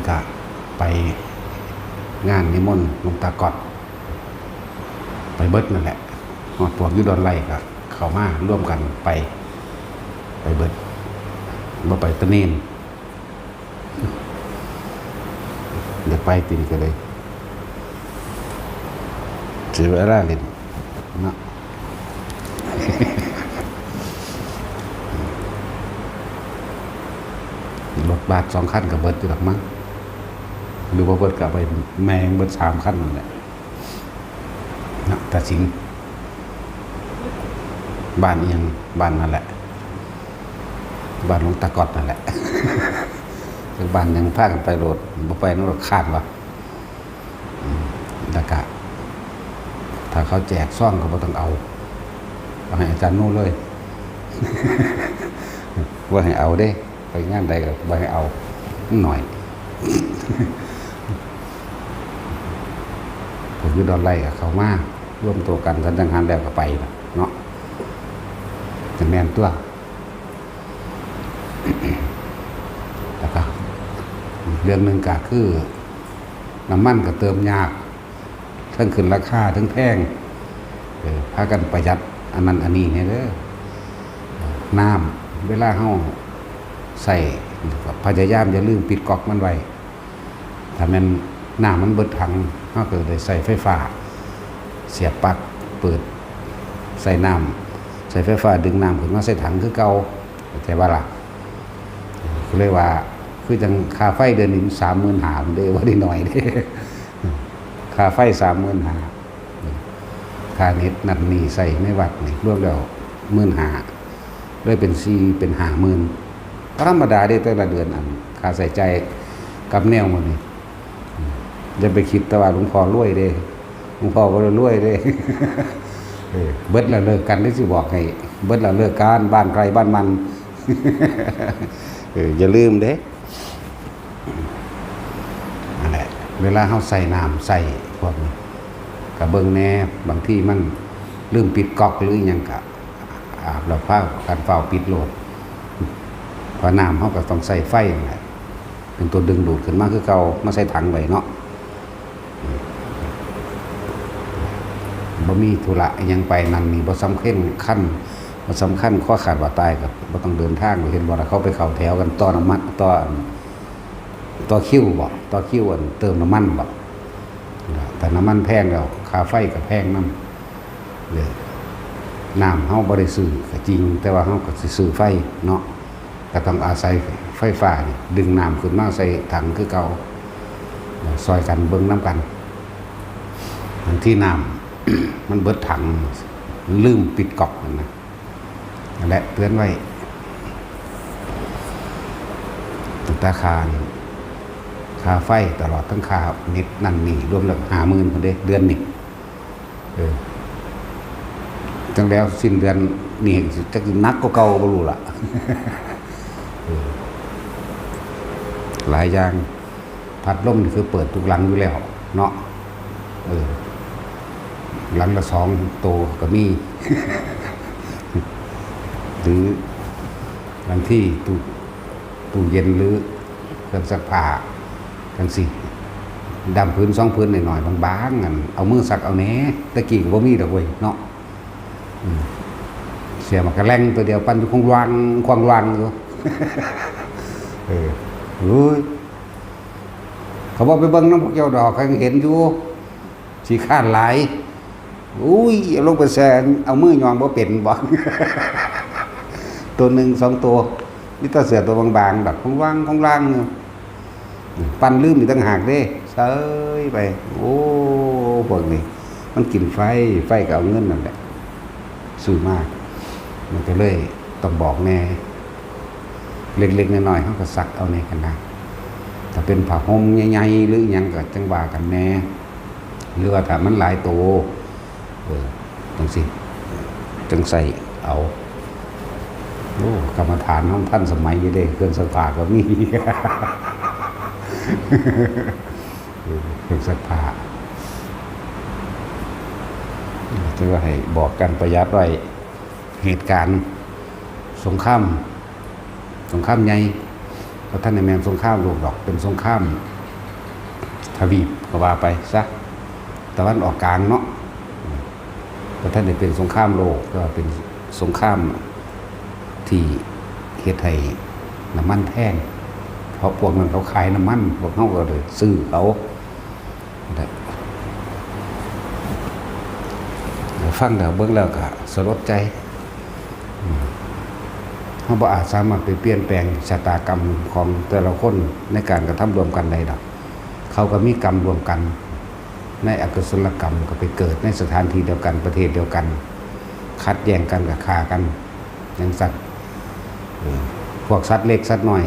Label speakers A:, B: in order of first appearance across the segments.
A: กะไปงานนิมนต์หลวงตากอดไปเบิดนั่นแหละหอดพวกยุดอนไล่ก็เข้ามาร่วมกันไปเบิดบ่ไปตะเนนเดี๋ยวไปตีกันเลยเสียเวลาเล่นเนาะรถบัส2 คันกับเบิดอยู่ดอกมั้งหรือว่าเบิดกับไปแมงเบิด3 คันนั่นแหละนะแต่สิงบ้านยังบ้านนั่นแหละบ้านหลวงตากอดนั่นแหละจากบ้านยังพากันไปโรดบ่ไปนั่นรถคาดวะตะกะถ้าเขาแจกซ่องก็บ่ต้องเอาให้อาจารย์นู่นเลยว่าให้เอาเด้ไปงานใดก็บ่ให้เอาหน่อยผมอยู่ดอนไร่กับเขามาร่วมตัวกันสันจังหันแล้วก็ไปเนาะจะแม่นตัวแล้วก็เรื่องหนึ่งก็คือน้ำมันก็เติมยากทั้งขึ้นราคาทั้งแพงพากันประหยัดอันนั้นอันนี้เนี่ยเด้อน้ำเวลาเฮาใส่พยายามอย่าลืมปิดก๊อกมันไว้ถ้ามันน้ำมันเบิดถังเฮาก็ได้ใส่ไฟฟ้าเสียบปลั๊กเปิดใส่น้ำใส่ไฟฟ้าดึงน้ำขึ้นมาใส่ถังคือเก่าแต่ว่าล่ะก็เลยว่าคือจังค่าไฟเดือนนึง35,000เด้อว่าได้หน่อยเด้ค่าไฟ35,000ค่าเน็ตนั่นนี่ใส่ในวัดนี่รวมแล้ว15,000เลยเป็น4เป็น50,000ธรรมดาได้แต่ละเดือนอันค่าใส่ใจกับแนวหมดนี่อย่าไปคิดแต่ว่าหลวงพ่อรวยเด้หลวงพ่อบ่ได้รวยเด้เบิดแล้วเลิกกันได้สิบอกให้เบิดแล้วเลิกกันบ้านใครบ้านมันอย่าลืมเด้นั่นแหละเวลาเฮาใส่น้ำใส่พวกนี้ก็เบิ่งแน่บางที่มันลืมปิดก๊อกหรือหยังก็อาบแล้วพากันเฝ้าปิดโหลดเพราะน้ำเฮาก็ต้องใส่ไฟนั่นแหละเป็นตัวดึงดูดขึ้นมาคือเก่ามาใส่ถังไว้เนาะบ่มีธุระอิหยังไปนั่นนี่บ่สำคัญบ่สำคัญข้อขาดว่าตายก็บ่ต้องเดินทางเห็นบ่ล่ะเขาไปเข้าแถวกันต่อน้ำมันต่อคิวบ่ต่อคิวอันเติมน้ำมันบ่แต่น้ำมันแพงแล้วค่าไฟก็แพงนำเลยน้ำเฮาบ่ได้ซื้อก็จริงแต่ว่าเฮาก็สิซื้อไฟเนาะก็ต้องอาศัยไฟฟ้านี่ดึงน้ำขึ้นมาใส่ถังคือเก่าซอยกันเบิ่งน้ำกันบางที่น้ำ มันเบิดถังลืมปิดก๊อกนั่นนะนั่นแหละเตือนไว้ตั้งแต่ค่าไฟตลอดทั้งค่าเน็ตนั่นนี่รวมแล้ว50,000พุ่นเด้เดือนนี่จังแล้วสิ้นเดือนนี่จักนักกว่าเก่าบ่รู้ล่ะหลายอย่างพัดลมนี่คือเปิดทุกหลังอยู่แล้วเนาะหลังละ2โตก็มี หรือบางที่ตู้เย็นหรือเครื่องซักผ้าจังซี่ดำพื้น2พื้นหน่อยๆบางๆอันเอามือซักเอาแหน่ตะกี้ก็บ่มีดอกเว้ยเนาะเสียมากระแล่งตัวเดียวปั่นอยู่ควงวางอยู่ เฮ้ยเขาบอกไปเบิ่งน้ำพวกเจ้าดอกเขาเห็นอยู่สิข้านหลายอุ้ยลงไปแซนเอามือยองบ่เป็นบ่ ตัว1 2ตัวนี่ตาเสือตัวบางๆแบบควงวางปั่นลืมนี่ต่างหากเด้เซยไปโอ้พวกนี้มันกินไฟก็เอาเงินนั่นแหละซื้อมากมันก็เลยต้องบอกแน่เล็กๆน้อยๆเขาก็ซักเอาในกันนะถ้าเป็นผ้าห่มใหญ่ๆหรือหยังก็จังว่ากันแน่หรือว่าถ้ามันหลายตัวจังสิจังใส่เอาโอ้กรรมฐานของท่านสมัยอยู่เด้เครื่องซักผ้าก็มี เครื่องซักผ้าจะว่าให้บอกกันประหยัดไว้เหตุการณ์สงครามใหญ่เพราะท่านในแมนสงครามโลกดอกเป็นสงคราม ทวีปก็ว่าไปซะตะวันออกกลางเนาะเพราะท่านได้เป็นสงครามโลกก็เป็นสงครามที่เฮ็ดให้น้ำมันแพงเพราะพวกนั้นเขาขายน้ำมันพวกเขาก็เลยซื้อเขาฟังแล้วเบิ่งแล้วก็สลดใจเขาบ่อาจสามารถไปเปลี่ยนแปลงชะตากรรมของแต่ละคนในการกระทำรวมกันใดดอกเขาก็มีกรรมรวมกันในอกุศลกรรมก็ไปเกิดในสถานที่เดียวกันประเทศเดียวกันคัดแย่งกันกับฆ่ากันอย่างสัตว์พวกสัตว์เล็กสัตว์น้อย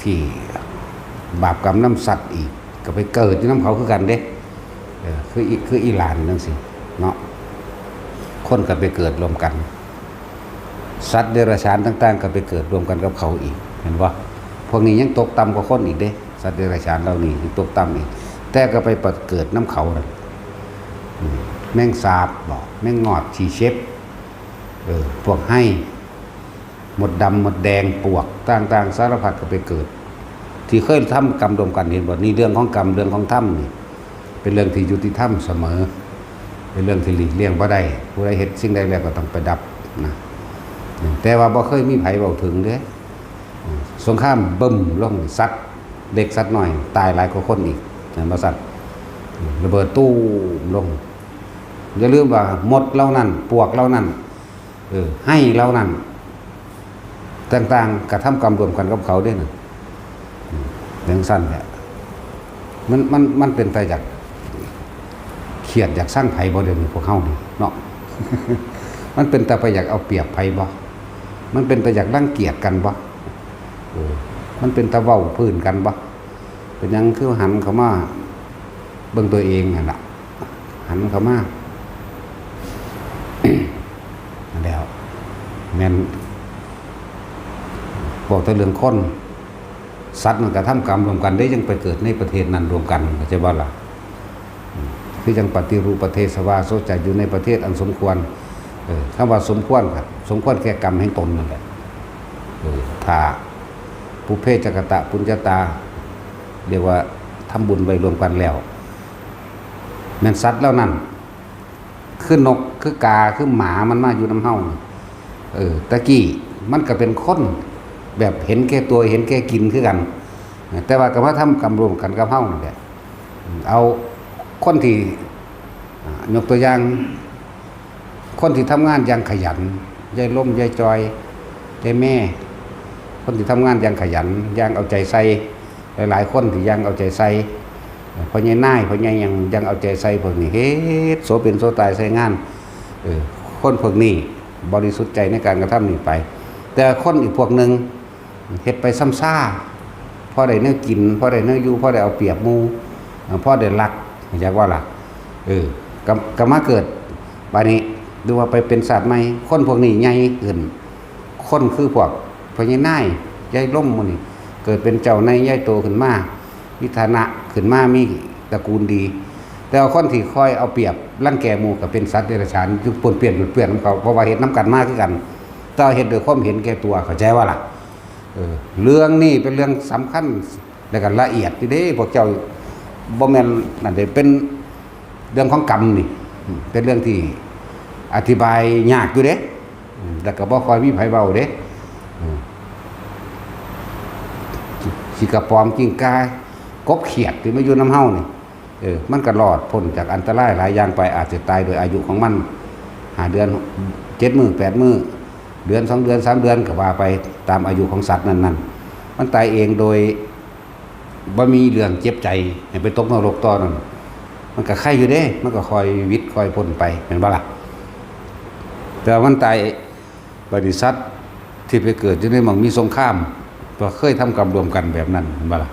A: ที่บาปกรรมน้ำสัตว์อีกก็ไปเกิดที่น้ำเขาคือกันเด้คืออิหร่านนั่นสิเนาะคนก็ไปเกิดรวมกันสัตว์เดรัจฉานต่างๆก็ไปเกิดรวมกันกับเขาอีกเห็นป่ะพวกนี้ยังตกต่ำกว่าคนอีกเด้สัตว์เดรัจฉานเหล่านี้ตกต่ำอีกแต่ก็ไปเกิดน้ำเขาน่ะแมงสาบบอกแมงงอดชีเชฟพวกให้หมดดำหมดแดงปวกต่างๆสารพัดก็ไปเกิดที่เคยทำกรรมรวมกันเห็นบ่นี่เรื่องของกรรมเรื่องของธรรมนี่เป็นเรื่องที่ยุติธรรมเสมอเป็นเรื่องที่หลีกเลี่ยงบ่ได้ผู้ใดเฮ็ดสิ่งใดแล้วก็ต้องไปดับนะแต่ว่าบ่เคยมีไผเว้าถึงเด้สงครามบึ้มลงสัตว์เด็กสัตว์น้อยตายหลายกว่าคนอีกนั่นบ่สัตว์ระเบิดตู้ลงอย่าลืมว่าหมดเหล่านั้นปวกเหล่านั้นให้เหล่านั้นต่างๆกระทำกรรมรวมกันกับเขาด้วยนะเรื่องสั้นเนี่ยมันเป็นไปจากเขียดอยากสร้างไผ่บ่เดี๋ยวนี้พวกเขานี่เนาะ มันเป็นแต่ไปอยากเอาเปรียบไผ่บ่มันเป็นไปอยากรังเกียจกันบ่มันเป็นตะเว้าพื้นกันบ่เป็นยังคือหันเข้ามาเบิ่งตัวเองนั่นล่ะหันเข้ามา แล้วแม่นบอกแต่เรื่องคนสัตว์มันกระทำกรรมรวมกันได้ยังไปเกิดในประเทศนั้นรวมกันเข้าใจบ่ล่ะคือยังปฏิรูปประเทศสวาโสจะอยู่ในประเทศอันสมควรคำว่าสมควรครับสมควรแก่กรรมแห่งตนนั่นแหละถ้าปุเพจักตะปุญญาตาเรียกว่าทำบุญไว้รวมกันแล้วแม่นสัตว์แล้วนั่นคือนกคือกาคือหมามันมาอยู่น้ำเฮาตะกี้มันก็เป็นคนแบบเห็นแก่ตัวเห็นแก่กินคือกันแต่ว่าก็มาทำกรรมรวมกันกับเฮานั่นแหละเอาคนที่ยกตัวอย่างคนที่ทำงานอย่างขยันยายล้มยายจอยยายแม่คนที่ทำงานอย่างขยันอย่างเอาใจใส่หลายๆคนที่ยังเอาใจใส่พอใหญ่นายพอใหญ่ยังเอาใจใส่พวกนี้เฮ็ดโสเป็นโสตายใส่งานคนพวกนี้บริสุทธิ์ใจในการกระทำนี้ไปแต่คนอีกพวกหนึ่งเฮ็ดไปซ้ำซ่าพอได้เนื้อกินพอได้เนื้ออยู่พอได้เอาเปรียบหมู่พอได้รักอยากว่าล่ะก็มาเกิดบาดนี้ดูว่าไปเป็นสัตว์ใหม่คนพวกนี้ใหญ่ขึ้นคนคือพวกพญานาคยายล่มมื้อนี้เกิดเป็นเจ้าในใหญ่โตขึ้นมาวิธานะขึ้นมามีตระกูลดีแต่เอาคนที่คอยเอาเปรียบรังแกหมู่ก็เป็นสัตว์เดรัจฉานยุคปนเปลี่ยนของเขาเพราะว่าเฮ็ดน้ำกันมากคือกันแต่เฮ็ดโดยความเห็นแก่ตัวเข้าใจว่าล่ะเรื่องนี้เป็นเรื่องสำคัญและก็ละเอียดอยู่เด้พวกเจ้าบ่แม่นนั่นเด้เป็นเรื่องของกรรมนี่เป็นเรื่องที่อธิบายยากอยู่เด้แล้วก็บ่ค่อยมีไผเว้าเด้สิกระปอมกิ้งกากบเขียดที่มาอยู่น้ำเฮานี่มันก็รอดพ้นจากอันตรายหลายอย่างไปอาจจะตายโดยอายุของมัน5 เดือน 7 มื้อ 8 มื้อเดือน 2 เดือน 3 เดือนก็ว่าไปตามอายุของสัตว์นั้นๆมันตายเองโดยบ่มีเรื่องเจ็บใจให้ไปตกนรกต่อนั่นมันก็ไข่อยู่เด้มันก็คอยวิทย์คอยพ้นไปเห็นบ่ล่ะแต่มันตายบริษัทที่ไปเกิดอยู่ในหม่องมีสงครามก็เคยทำกรรมรวมกันแบบนั้นเห็นบ่ล่ะ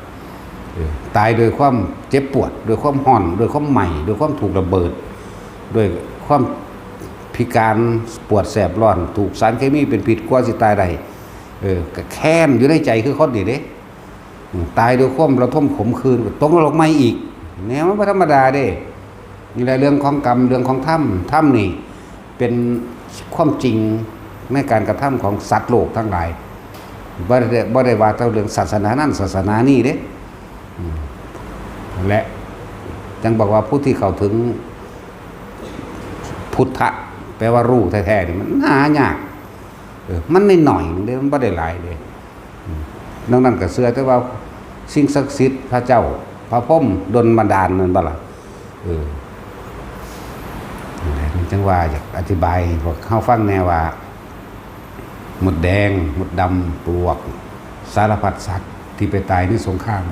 A: ตายโดยความเจ็บปวดโดยความร้อนโดยความใหม่โดยความถูกระเบิดโดยความพิการปวดแสบร้อนถูกสารเคมีเป็นพิษกว่าสิตายได้ก็แค้นอยู่ในใจคือคนนี่เด้ตายโดยความระทมขมขื่นตกนรกใหม่อีกแนวมันบ่ธรรมดาเด้นี่แหละเรื่องของกรรมเรื่องของธรรมนี่เป็นความจริงในการกระทำของสัตว์โลกทั้งหลายบ่ได้ว่าแต่เรื่องศาสนานั้นศาสนานี้เด้ และจังบอกว่าผู้ที่เข้าถึงพุทธะแปลว่ารู้แท้ๆนี่มันหายากมันไม่หน่อยนึงเด้มันบ่ได้หลายเด้นอกนั้นก็เชื่อแต่ว่าสิ่งศักดิ์สิทธิ์พระเจ้าพระพรหมดลบันดาลนั่นบ่ล่ะนี่จังว่าอยากอธิบายพวกเฮาฟังแนวว่าหมดแดงหมดดำปลวกสารพัดสัตว์ที่ไปตายในสงคราม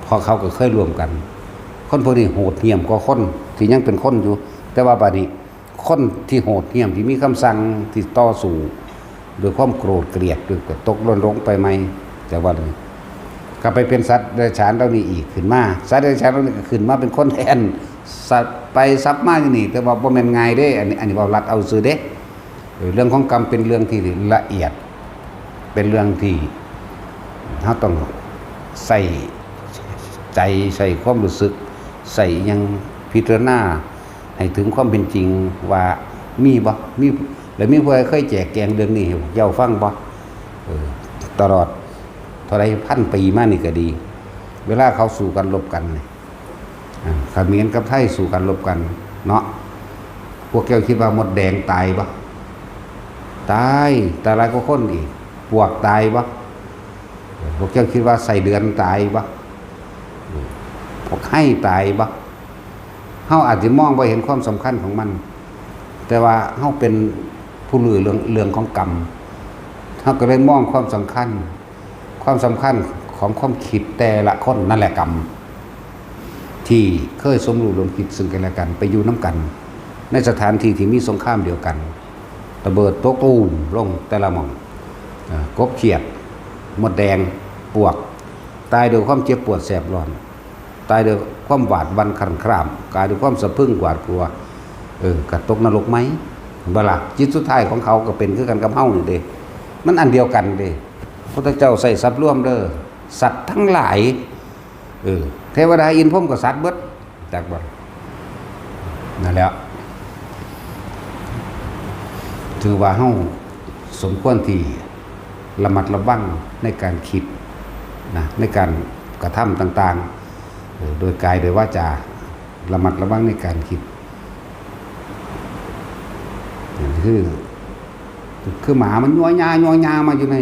A: พอเขาก็เคยรวมกันคนพวกนี้โหดเหี้ยมกว่าคนที่ยังเป็นคนอยู่แต่ว่าบัดนี้คนที่โหดเหี้ยมที่มีคำสั่งที่ต่อสู้ด้วยความโกรธเกลียดด้วยก็ตกหล่นลงไปไหมแต่ว่าก็ไปเป็นสัตว์เดรัจฉานเหล่านี้อีกขึ้นมาสัตว์เดรัจฉานเหล่านี้ก็ขึ้นมาเป็นคนแทนสัตว์ไปซับมาอย่างนี้แต่ว่าบ่แม่นง่ายเด้อันนี้ว่ารัดเอาซื่อเด้เรื่องของกรรมเป็นเรื่องที่ละเอียดเป็นเรื่องที่เราต้องใส่ใจใส่ความรู้สึกใส่ยังพิจารณาให้ถึงความเป็นจริงว่ามีบ่มีแล้วมีผู้ใดเคยแจกแจงเรื่องนี้ให้เจ้าฟังบ่ตลอดเท่าไรพันปีมานี่ก็ดีเวลาเขาสู่กันรบกันเขมรกับไทยสู่กันรบกันเนาะพวกแกคิดว่าหมดแดงตายบ่ตายแต่หลายกว่าคนอีกปวกตายบ่พวกแกคิดว่าใส่เดือนตายบ่พวกให้ตายบ่เฮาอาจจะมองบ่เห็นความสำคัญของมันแต่ว่าเฮาเป็นผู้รู้เรื่องของกรรมเฮาก็เลยมองความสำคัญของความคิดแต่ละคนนั่นแหละกรรมที่เคยสมรู้ร่วมคิดซึ่งกันและกันไปอยู่น้ำกันในสถานที่ที่มีสงครามเดียวกันระเบิดตกตูมลงแต่ละหม่องกบเขียดมดแดงปวกตายโดยความเจ็บปวดแสบร้อนตายโดยความหวาดหวั่นครั่นคร่ำกายโดยความสะพรึงหวาดกลัวกระตกนรกไหมบ่ล่ะจิตสุดท้ายของเขาก็เป็นคือกันกับเฮานี่เด้มันอันเดียวกันเด้พระเจ้าใส่ทรัพย์ร่วมเด้อสัตว์ทั้งหลายเทวดาอินพรหมก็สัตว์เบิดจากบ่นั่นแหละถือว่าเฮาสมควรที่ระมัดระวังในการคิดนะในการกระทำต่างๆโดยกายโดยวาจาระมัดระวังในการคิดคือหมามันยัวยามาอยู่ใน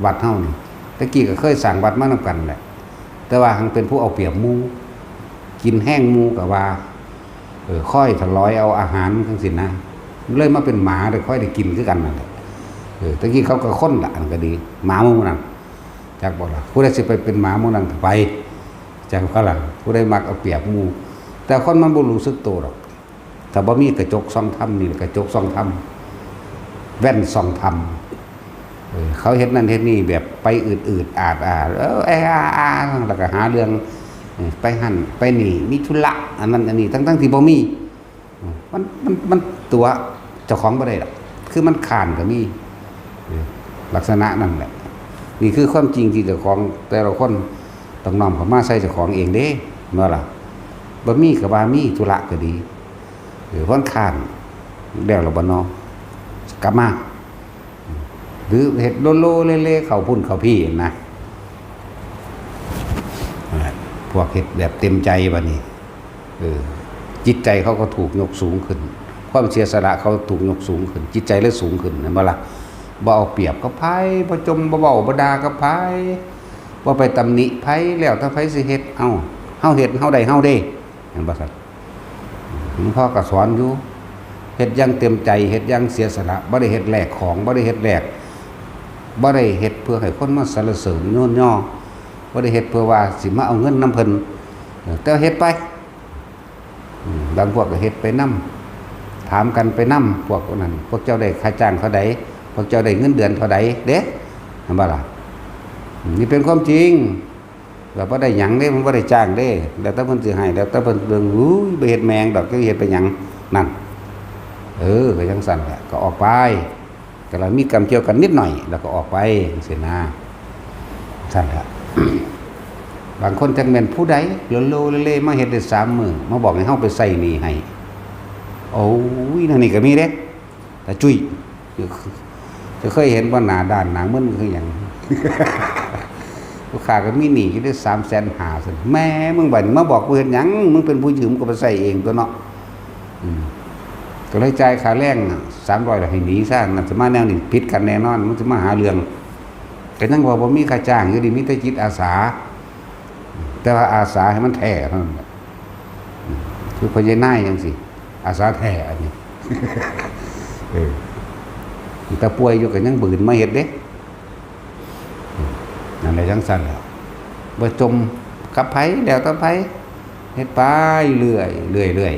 A: วัดเฮานี่ตะกี้ก็เคยสั่งวัดมานำกันแหละแต่ว่าหังเป็นผู้เอาเปรียบหมู่กินแห้งหมู่ก็ว่าค่อยถลอยเอาอาหารทั้งสิ้นนะเลยมาเป็นหมาได้ค่อยได้กินคือกันนั่นแหละตะกี้เขาก็ค้นละอันก็ดีหมาหมู่นั่นจักบ่ล่ะผู้ใดสิไปเป็นหมาหมู่นั่นไปจักว่าล่ะผู้ใดมักเอาเปรียบหมู่แต่คนมันบ่รู้สึกตัวหรอกถ้าบ่มีกระจกส่องธรรมนี่กระจกส่องธรรมแว่นส่องธรรมเขาเฮ็ดนั่นเฮ็ดนี่แบบไปอืดอาดแล้วก็หาเรื่องไปหั่นไปนี่มีธุระอันนั้นอันนี้ทั้งที่บ่มีมันตัวเจ้าของบ่ได้หรอกคือมันขานก็มีลักษณะนั่นแหละนี่คือความจริงที่เจ้าของแต่ละคนต้องน้อมเข้ามาใส่เจ้าของเองเด้เนาะล่ะบ่มีก็ว่ามีธุระก็ดีเพราะขานแล้วล่ะบ่เนาะกลับมาหรือเห็ดโลโลเล่ๆเขาพุ่นเขาพี่นะพวกเห็ดแบบเต็มใจวะนี่จิตใจเขาก็ถูกยกสูงขึ้นความเสียสละเขาถูกยกสูงขึ้นจิตใจเลยสูงขึ้นนะบ่ล่ะบ่เอาเปรียบกับไผบ่จมบ่เว้าบ่ด่ากับไผบ่ไปตำหนิไผแล้วถ้าไผสิเฮ็ดเฮาเฮ็ดเฮาได้เฮาเด้เห็นบ่ครับหลวงพ่อก็สอนอยู่เฮ็ดอย่างเต็มใจเฮ็ดอย่างเสียสละบ่ได้เฮ็ดแลกของบ่ได้เฮ็ดแลกบ่ได้เฮ็ดเพื่อให้คนมาสรรเสริญโยนย่อบ่ได้เฮ็ดเพื่อว่าสิมาเอาเงินนำเพิ่นแต่เฮ็ดไปบางพวกก็เฮ็ดไปนำถามกันไปนำพวกนั้นพวกเจ้าได้ค่าจ้างเท่าใดพวกเจ้าได้เงินเดือนเท่าใดเด้เห็นบ่ล่ะนี่เป็นความจริงแล้วบ่ได้หยังเด้มันบ่ได้จ้างเด้แล้วแต่เพิ่นสิให้แล้วแต่เพิ่นเบิ่งอุ้ยไปเฮ็ดแมงดอกจะเฮ็ดไปหยังนั่นก็จังซั่นแหละก็ออกไปก็เรามีกรรมเกี่ยวกันนิดหน่อยแล้วก็ออกไปเสียหน้าสั่นละ บางคนจังแม่นผู้ใดโลเล่มาเฮ็ดได้3 มื้อมาบอกให้เฮาไปใส่หนี้ให้โอ้ยนั่นนี่ก็มีเด้แต่จุ้ยจะเคยเห็นว่าหน้าด้านหน้ามึนคือหยัง ลูกค้าก็มีหนี้อยู่ได้350,000ซั่นแม่มึงบัดนี้มาบอกกูเฮ็ดหยังมึงเป็นผู้ยืมก็ไปใส่เองตัวเนาะก็เลยจ่ายค่าแรง300แล้วให้หนีซะนั่นสิมาแนวนี้ผิดกันแน่นอนมันสิมาหาเรื่องก็ยังว่าบ่มีค่าจ้างอยู่ดิมีแต่จิตอาสาแต่ว่าอาสาให้มันแท้เท่านั้นคือพญานายจังซี่อาสาแท้อันนี้แต่ป่วยอยู่ก็ยังบืนมาเฮ็ดเด้นั่นแหละจังซั่นแล้วบ่จมกับไผแล้วแต่ไผเฮ็ดไปเรื่อย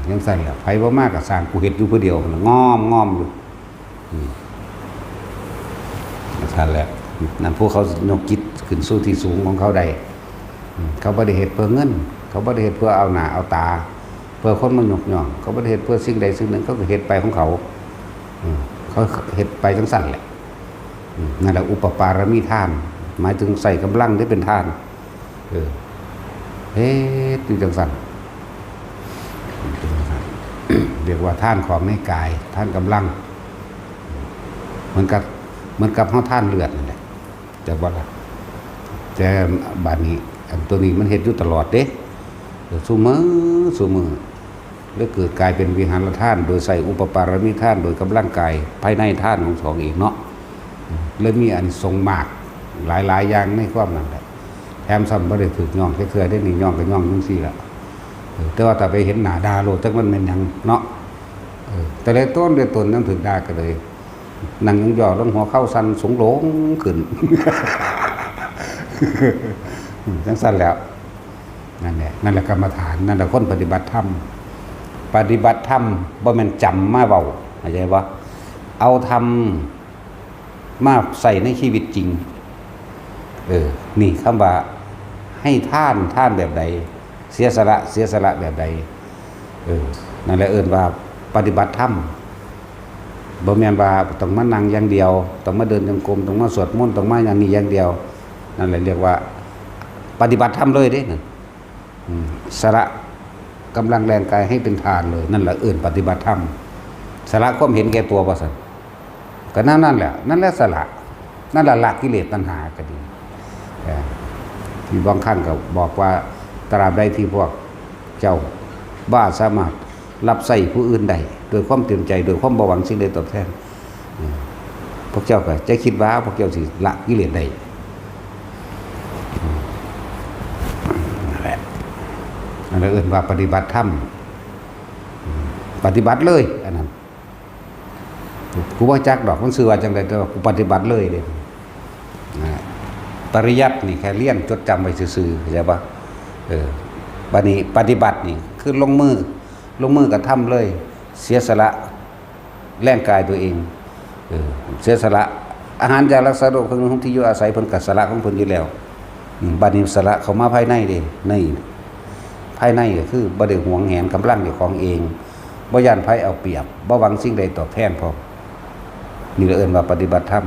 A: จังซั่นแหละไผบ่มาก็สร้างกูเฮ็ดอยู่ผู้เดียวงอมอยู่นั่นซั่นแหละนั่นพวกเขายกจิตขึ้นสู่ที่สูงของเขาได้เขาบ่ได้เฮ็ดเพื่อเงินเขาบ่ได้เฮ็ดเพื่อเอาหน้าเอาตาเพื่อคนมายกย่องเขาบ่ได้เฮ็ดเพื่อสิ่งใดสิ่งหนึ่งเขาก็เฮ็ดไปของเขาเขาเฮ็ดไปจังซั่นแหละนั่นแหละอุปปารมีทานหมายถึงใส่กำลังได้เป็นทานเฮ็ดอยู่จังซั่นเรียกว่าทานของในกายทานกำลังเหมือนกับเฮาทานเลือดนั่นแหละแต่ว่าแต่บัดนี้อันตัวนี้มันเฮ็ดอยู่ตลอดเด้ซุมื้อแล้วเกิดกลายเป็นวิหารทานโดยใส่อุปปารมีทานโดยกำลังกายภายในทานของสองเองเนาะเลยมีอันทรงมากหลายอย่างในความนั้นแหละแถมซ้ำบ่ได้ถูกย่องแค่เทื่อได้นี่ย่องก็ย่องจังซี่ล่ะแต่ว่าถ้าไปเห็นหน้าด่าโลดจักมันแม่นหยังเนาะแต่เลยต้นด้วยตนนั้นถึงด่าก็เลยนั่งย่อลงหัวเข้าสั่นสงหลงขึ้นจังซั่นแล้วนั่นแหละกรรมฐานนั่นแหละคนปฏิบัติธรรมบ่แม่นจำมาเว้าเข้าใจบ่เอาธรรมมาใส่ในชีวิตจริงนี่คำว่าให้ท่านแบบใดเสียสละแบบใดนั่นแหละว่าปฏิบัติธรรมบ่แม่นว่าต้องมานั่งอย่างเดียวต้องมาเดินจงกรมต้องมาสวดมนต์ต้องมาอย่างนี้อย่างเดียวนั่นแหละเรียกว่าปฏิบัติธรรมเลยเด้นั่นสละกำลังแรงกายให้เป็นทานเลยนั่นแหละปฏิบัติธรรมสละความเห็นแก่ตัวว่าซั่นก็นั่นแหละสละนั่นแหละละกิเลสตัณหาก็ดีที่บางครั้งก็บอกว่าตราบใดที่พวกเจ้าบ้าสามารถรับใส่ผู้อื่นได้โดยความเต็มใจโดยความบ่หวังสิ่งใดตอบแทนพวกเจ้าก็จะคิดว่าพวกเจ้าสิละกิเลสได้นั่นแหละว่าปฏิบัติธรรมปฏิบัติเลยอันนั้นกูว่าจักดอกมันซื่อว่าจังได๋แต่ว่ากูปฏิบัติเลยเด้ปริยัตินี่แค่เรียนจดจำไว้ซื่อๆเข้าใจป่ะบัดนี้ปฏิบัตินี่คือลงมือกระทำเลยเสียสละแรงกายตัวเองเสียสละอาหารยารักษาโรคของที่อยู่อาศัยเพิ่นก็สละของเพิ่นอยู่แล้วบัดนี้สละเข้ามาภายในเด้ในภายในก็คือบ่ได้หวงแหนกำลังเจ้าของเองบ่ย่านไผเอาเปรียบบ่หวังสิ่งใดตอบแทนพร้อมนี่เอิ้นว่าปฏิบัติธรรม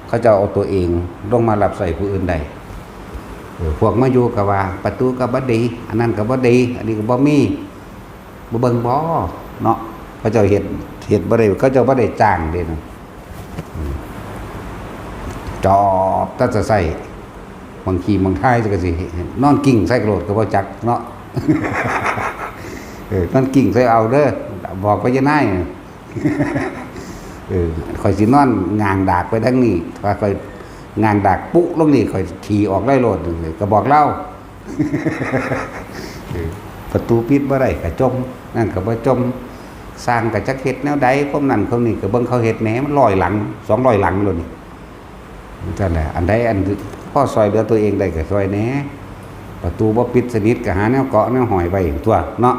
A: เขาจะเอาตัวเองลงมารับใส่ผู้อื่นได้พวกมาอยู่ก็ว่าประตูก็บ่ดีอันนั้นก็บ่ดีอันนี้ก็บ่มีบ่เบิ่งบ่เนาะเขาเจ้าเฮ็ดบ่ได้เขาเจ้าบ่ได้จ้างเด้นะจอบถ้าจะใส่บางทีบางท้ายก็สินอนกิ่งใส่กระโดดก็บ่จักเนาะนอนกิ่งใส่เอาเด้อบอกไปจะนายข่อยสินอนงางดากไปทั้งนี้ถ้าข่อยงางดากปุ๊ลงนี่ข่อยขี่ออกได้โลดก็บอกเล่าประตูปิดบ่ได้ก็จมนั่นก็บ่จมสร้างก็จักเฮ็ดแนวใดพวกนั้นเขานี่ก็เบิ่งเขาเฮ็ดแหนมัน100หลัง200หลังโลดนี่นั่นแหละอันใดอันพอซอยเหลือตัวเองได้ก็ซอยแหนประตูบ่ปิดสนิทก็หาแนวเกาะแนวห้อยไว้ตัวเนาะ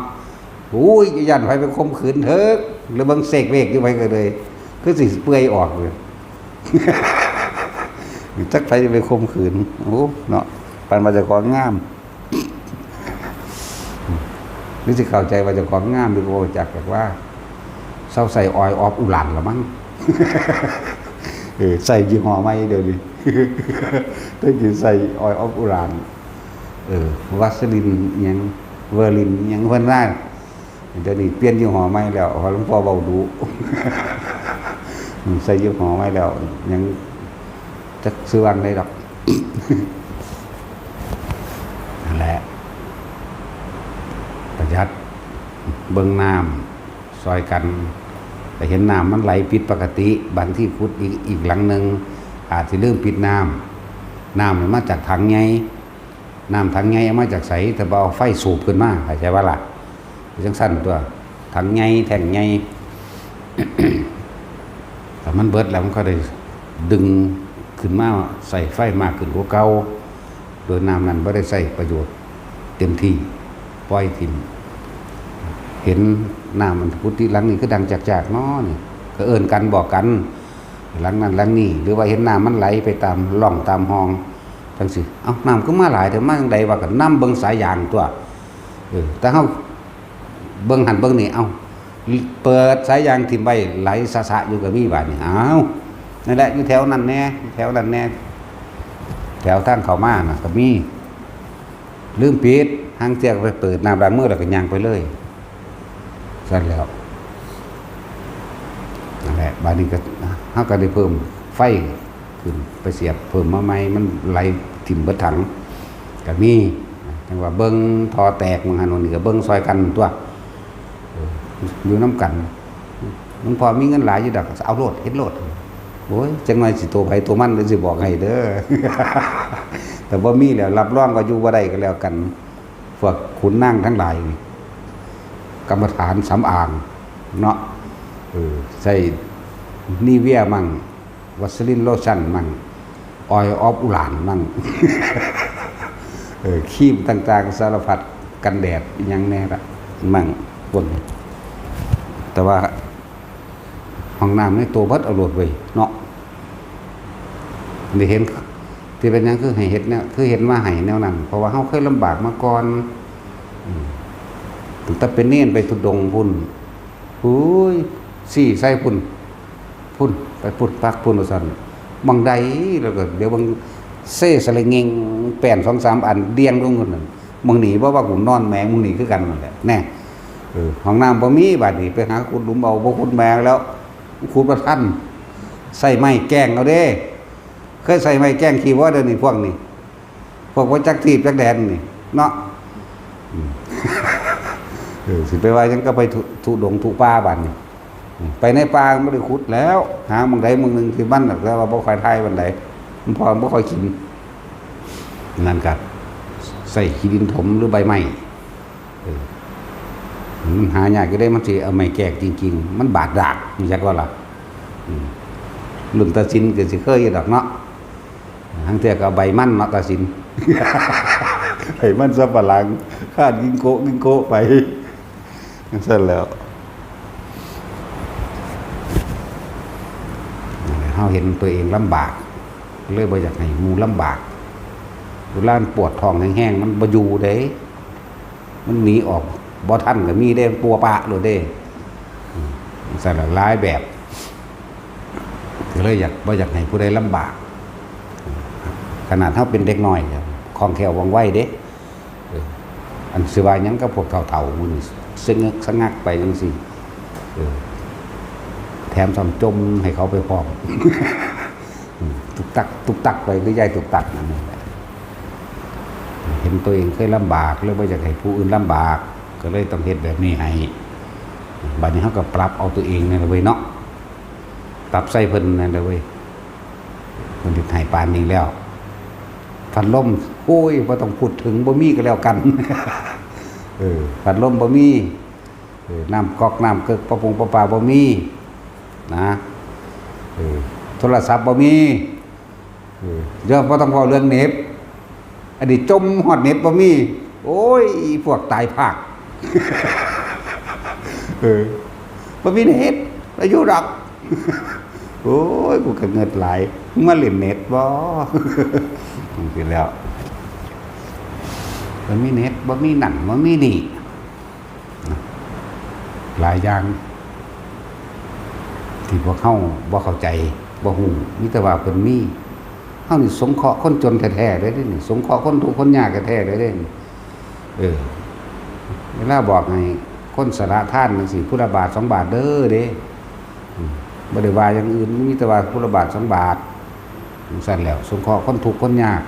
A: อุ้ยยันไผไปข่มขืนเถอะหรือเบิ่งเสกเวกอยู่ไผก็เลยคือสิเปื่อยออกเลยจักไผจะไปข่มขืนโอ้เนาะปันว่าจะของงามหรือสิเข้าใจว่าจะของงามหรือบ่จักแบบว่าเซาใส่ออยออฟอุลันละมั้งใส่ยี่ห้อใหม่เดี๋ยวนี้ต้องกินใส่ออยออฟอุลันวัสลินหยังเวอร์ลินหยังเพิ่นว่าเดี๋ยวนี้เปลี่ยนยี่ห้อใหม่แล้วพอหลวงพ่อเว้าดูใส่ยี่ห้อใหม่แล้วยังจักซื้อวันได้ดอก นั่นแหละประหยัดเบิ่งน้ำซอยกันแต่เห็นน้ำมันไหลผิดปกติบางที่ขุดอีกหลังหนึ่งอาจจะเริ่มปิดน้ำมันมาจากถังไงน้ำถังไงมาจากใสแต่เอาไฟสูบขึ้นมาเข้าใจว่าล่ะจังสั้นตัวถังไงแท่งไง แต่มันเบิดแล้วมันก็ได้ดึงขึ้นมาใส่ไฟมากขึ้นกว่าเก่าโดยน้ำนั้นไม่ได้ใส่ประโยชน์เต็มที่ปล่อยทิ้งเห็นน้ำมันพุทธิหลังนี้ก็ดังจากเนาะนี่ก็เอิ้นกันบอกกันหลังนั้นหลังนี้หรือว่าเห็นน้ำมันไหลไปตามร่องตามห้องทั้งสิเอ้าน้ำก็มาหลายแต่มาจังใดว่ากันน้ำเบิ่งสายยางตัวแต่เฮาเบิ่งหันเบิ่งนี่เอ้าเปิดสายยางทิ่มไว้ไหลสะๆอยู่ก็มีบาดนี่อ้าวนั่นแหละอยู่แถวนั้นแน่แถวนั้นแน่แถวทางเข้ามาน่ะก็มีลืมปิดหางเตียกไปเปิดน้ำล้างมือแล้วก็ย่างไปเลยสั่นแล้วนั่นแหละบาดนี้ก็เฮาก็ได้เพิ่มไฟขึ้นไปเสียบเพิ่มมาใหม่มันไหลถิ่มเบิดถังก็มีจังว่าเบิ่งทอแตกมันหันนี่ก็เบิ่งซอยกันตัวอยู่น้ำกันมันพอมีเงินหลายอยู่ดอกเอาโลดเฮ็ดโลดโอ้ยจังไงสิตัวไผตัวมันเลยสิบอกให้เด้อ แต่ว่ามีแล้วรับรองก็อยู่บ่ได้ก็แล้วกันพวกขุนนางทั้งหลายกรรมฐานสำอางเนาะใส่นีเวียมั่งวัสลินโลชั่นมั่งออยออฟอุหลานมั่ง ครีมต่างๆสารพัดกันแดดอยังแน่ละมั่งพวกนี้แต่ว่าห้องน้ำในตัวบัดเอาโหลดไว้เนาะได้เห็นที่เป็นยังคือให้เห็ดเนี่ยคือเห็นมาให้แนวนั้นเพราะว่าเฮาเคยลำบากมาก่อนแต่เป็นเน้นไปทุดงพุ่นหูยสี่ใส่พุ่นไปพุ่นปักพุ่นสั่นบางใดแล้วก็เดี๋ยวบางเซ่สะเลงเงงแป้น 2-3 อันเดียงลงนั่นมึงหนีบ่ว่ากูนอนแมงมึงหนีคือกันนั่นแหละแน่ห้องน้ำบ่มีบาดนี้ไปหาขุดหลุมเอาบ่ขุดแมงแล้วขุดบ่ทันใส่ไม้แกล้งเอาเด้เคยใส่ไม้แกล้งขี้ว่าเดี๋ยวนี้พวกนี้พวกว่าจักทีบจักแดนนี่เนาะสิไปว่าจังก็ไปทุดงทุป่าบัดนี้ไปในป่าบ่ได้ขุดแล้วหาบางใดบางนึงที่บ้านแล้วว่าบ่ค่อยทายบันไดมันพอบ่ค่อยกินนั่นก็ใส่ขี้ดินถมหรือใบไม้มันหายากก็ได้มันสิเอาไม้แกกจริงๆมันบาดดากมีจักว่าล่ะรุ่นตาสินก็สิเคยอยู่ดอกเนาะทั้งเทื่อก็เอาใบมันเนาะตาสิน ใบมันสับปะหลังคาดกินโกะไปนั่นซะแล้วเฮาเห็นตัวเองลำบากเลยบ่อยากให้หมู่ลำบากเวลาปวดท้องแห้งๆมันบ่อยู่เด้มันหนีออกบ่ทันก็มีได้ปัวปะโลดเด้สารหลายแบบก็เลยบ่อยากให้ผู้ใดลำบากขนาดเฮาเป็นเด็กน้อยคล่องแคล่วว่องไวเด้อันสิว่าหยังกับพวกเฒ่าๆมื้อนี้สงักไปจังซี่แถมซ้ำจมให้เขาไปพร้อม ตุกตักไปหรือยายตุกตักนั่นแหละเห็นตัวเองเคยลำบากเลยบ่อยากให้ผู้อื่นลำบากก็เลยต้องเฮ็ดแบบนี้ให้บัดนี้เฮาก็ปรับเอาตัวเองนั่นแหละเว้ยเนาะปรับใส่เพิ่นนั่นแหละเว้ยเพิ่นสิให้ปานนี้แล้วพัดลมโอ้ยบ่ต้องพูดถึงบ่มีก็แล้วกัน พัดลมบ่มีน้ำก๊อกน้ำเกิกประปงประปาบ่มีนะโทรศัพท์บ่มีเดี๋ยวบ่ต้องเว้าเรื่องเน็ตอันนี้จมฮอดเน็ตบ่มีโอ้ยพวกตายภาค บ่มีเน็ตอายุดอก โอ้ยกูก็เงิดหลายมาเล่นเน็ตบ่ คือแล้วบ่มีเน็ตบ่มีนั่นบ่มีนี่หลายอย่างที่พวกเฮาบ่เข้าใจบ่ฮู้มีแต่ว่าเพิ่นมีเฮานี่สงเคราะห์คนจนแท้ๆเลยเด้นี่สงเคราะห์คนทุกข์คนยากแท้ๆเลยเด้เวลาบอกให้คนสละทานจังซี่พุทธบาท2 บาทเด้อเด้บ่ได้ว่าอย่างอื่นมีแต่ว่าพุทธบาท2 บาท สั่นแล้วสงเคราะห์คนทุกข์คนยาก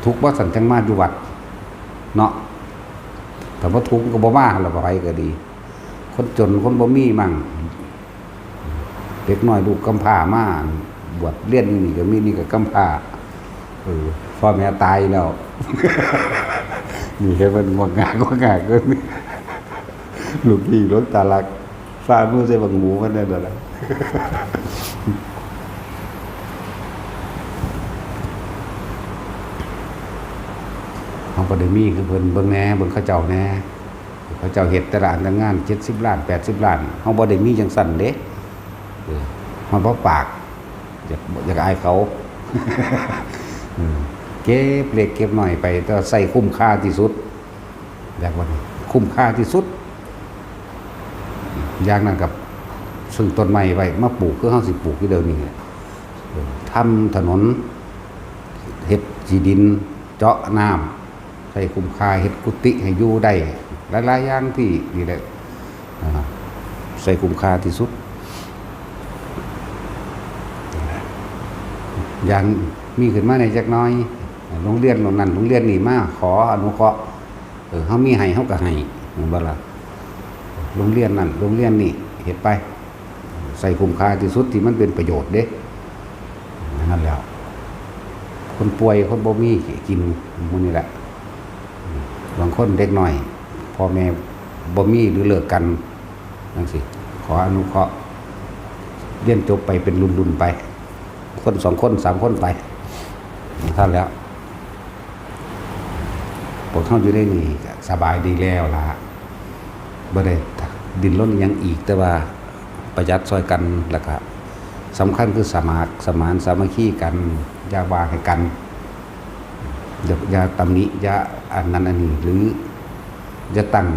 A: ทุกข์บ่สันจังมาอยู่วัดเนาะแต่ว่าทุกข์ก็บ่มาแล้วไปก็ดี คนจนคนบ่มีมั่งเด็กน้อยลูกกำพร้ามาบวชเรียนนี่ก็มีนี่ก็กำพร้าพ่อแม่ตายแล้ว นี่แค่มันงงาเกินลูกพี่รถตาลักฟ้ามือใส่บังหมูมันได้แล้วเขาก็ได้มีคือเพิ่นเบิ่งแหน่เบิ่งเขาเจ้าแหน่เขาเจ้าเฮ็ดแต่ละอันงาน70 ล้าน80 ล้านเฮาบ่ได้มีจังซั่นเด้เฮาบ่ปากอยากอายเขา เก็บเล็กเก็บหน่อยไปแต่ใส่คุ้มค่าที่สุดอย่างวันนี้คุ้มค่าที่สุดอย่างนั้นกับซึ่งต้นไม้ไว้มาปลูกคือเฮาสิปลูกที่เดิมนี่ทำถนนเฮ็ดจีดินเจาะน้ำใส่คุ้มค่าเฮ็ดกุฏิให้อยู่ได้หลายๆอย่างที่นี่แหละใส่คุ้มค่าที่สุดอย่างมีขึ้นมาในจักน้อยโรงเรียนโรงนั้นโรงเรียนนี่มาขออนุเคราะห์เฮามีให้เฮาก็ให้บ่ล่ะโรงเรียนนั่นโรงเรียนนี่เฮ็ดไปใส่คุ้มค่าที่สุดที่มันเป็นประโยชน์เด้นั่นแล้วคนป่วยคนบ่มีกินมื้อนี้แหละบางคนเด็กน้อยพ่อแม่บ่มีหรือเลิกกันจังซี่ขออนุเคราะห์เรียนจบไปเป็นรุ่นๆไปคน2คน3คนไปท่านแล้วพวกเฮาอยู่ได้นี่สบายดีแล้วล่ะบ่ได้ดิ้นรนหยังอีกแต่ว่าประหยัดช่วยกันแล้วก็สำคัญคือสมานสามัคคีกันอย่าว่าให้กันอย่าตำหนิอย่าอันนั้นอันนี้หรืออย่าตั้ง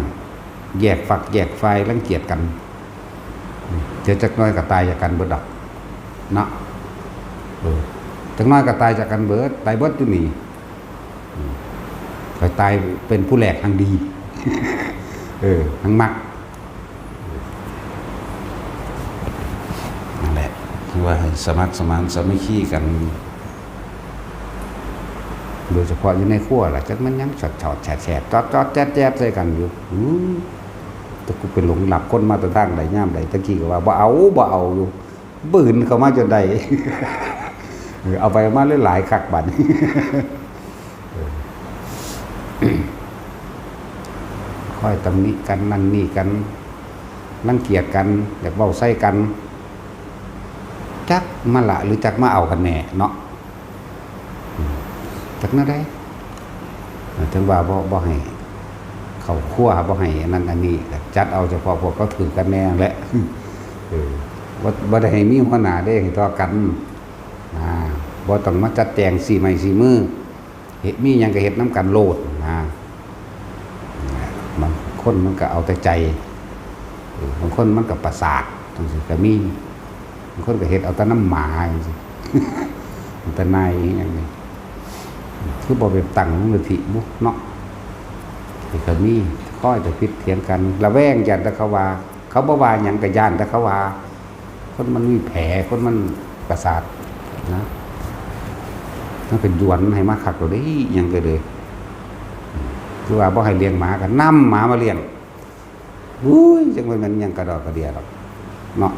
A: แยกฝักแยกฝ่ายรังเกียจกันเดี๋ยวจักน้อยก็ตายจากกันเบิดดอกเนาะจักน้อยก็ตายจากกันเบิดตายเบิดอยู่นี่ไปตายเป็นผู้แหลกทางดีทางมักนั่นแหละคือว่าสมัครสมานสามัคคีกันโดยเฉพาะอยู่ในครัวล่ะจักมันยังฉอดแฉะจอดแจ๊ดใส่กันอยู่แต่กูเป็นหลงหลับคนมาแต่ตั้งใดย่ามใดตะกี้ก็ว่าบ่เอาอยู่ปืนเข้ามาจนใดเอาไปมาหลายคักบัดค่อยตำหนิกันนั่นนี่กันรังเกียจกันอยากเว้าใส่กันจักมาละหรือจักมาเอากันแน่เนาะจักนั่นได้ถึงว่าบ่ให้เขาคั่วบ่ให้นั่นอันนี้จัดเอาเฉพาะพวกเขาถือกันแน่แหละบ่ได้ให้มีหัวหน้าได้ให้ต่อกันบ่ต้องมาจัดแจง4 ไม้ 4 มือเฮ็ดมีหยังก็เฮ็ดนำกันโลดบางคนมันก็เอาแต่ใจบางคนมันก็ประสาทจังซี่ก็มีบางคนก็เฮ็ดเอาแต่น้ำหมาจังซี่แต่นายอย่างนี้คือบ่เป็นตั้งมูลนิธิบุเนาะก็มีค่อยจะพิดเถียงกันระแวงยันแต่เขาว่าเขาบ่ว่าหยังก็ย่านแต่เขาว่าคนมันมีแผลคนมันประสาทนะมันเป็นยวนให้มาคักเราได้ยังก็เลยคือว่าบ่ให้เลี้ยงหมาก็นำหมามาเลี้ยงจังมันยังกระดอกกระเดียดอกเนาะ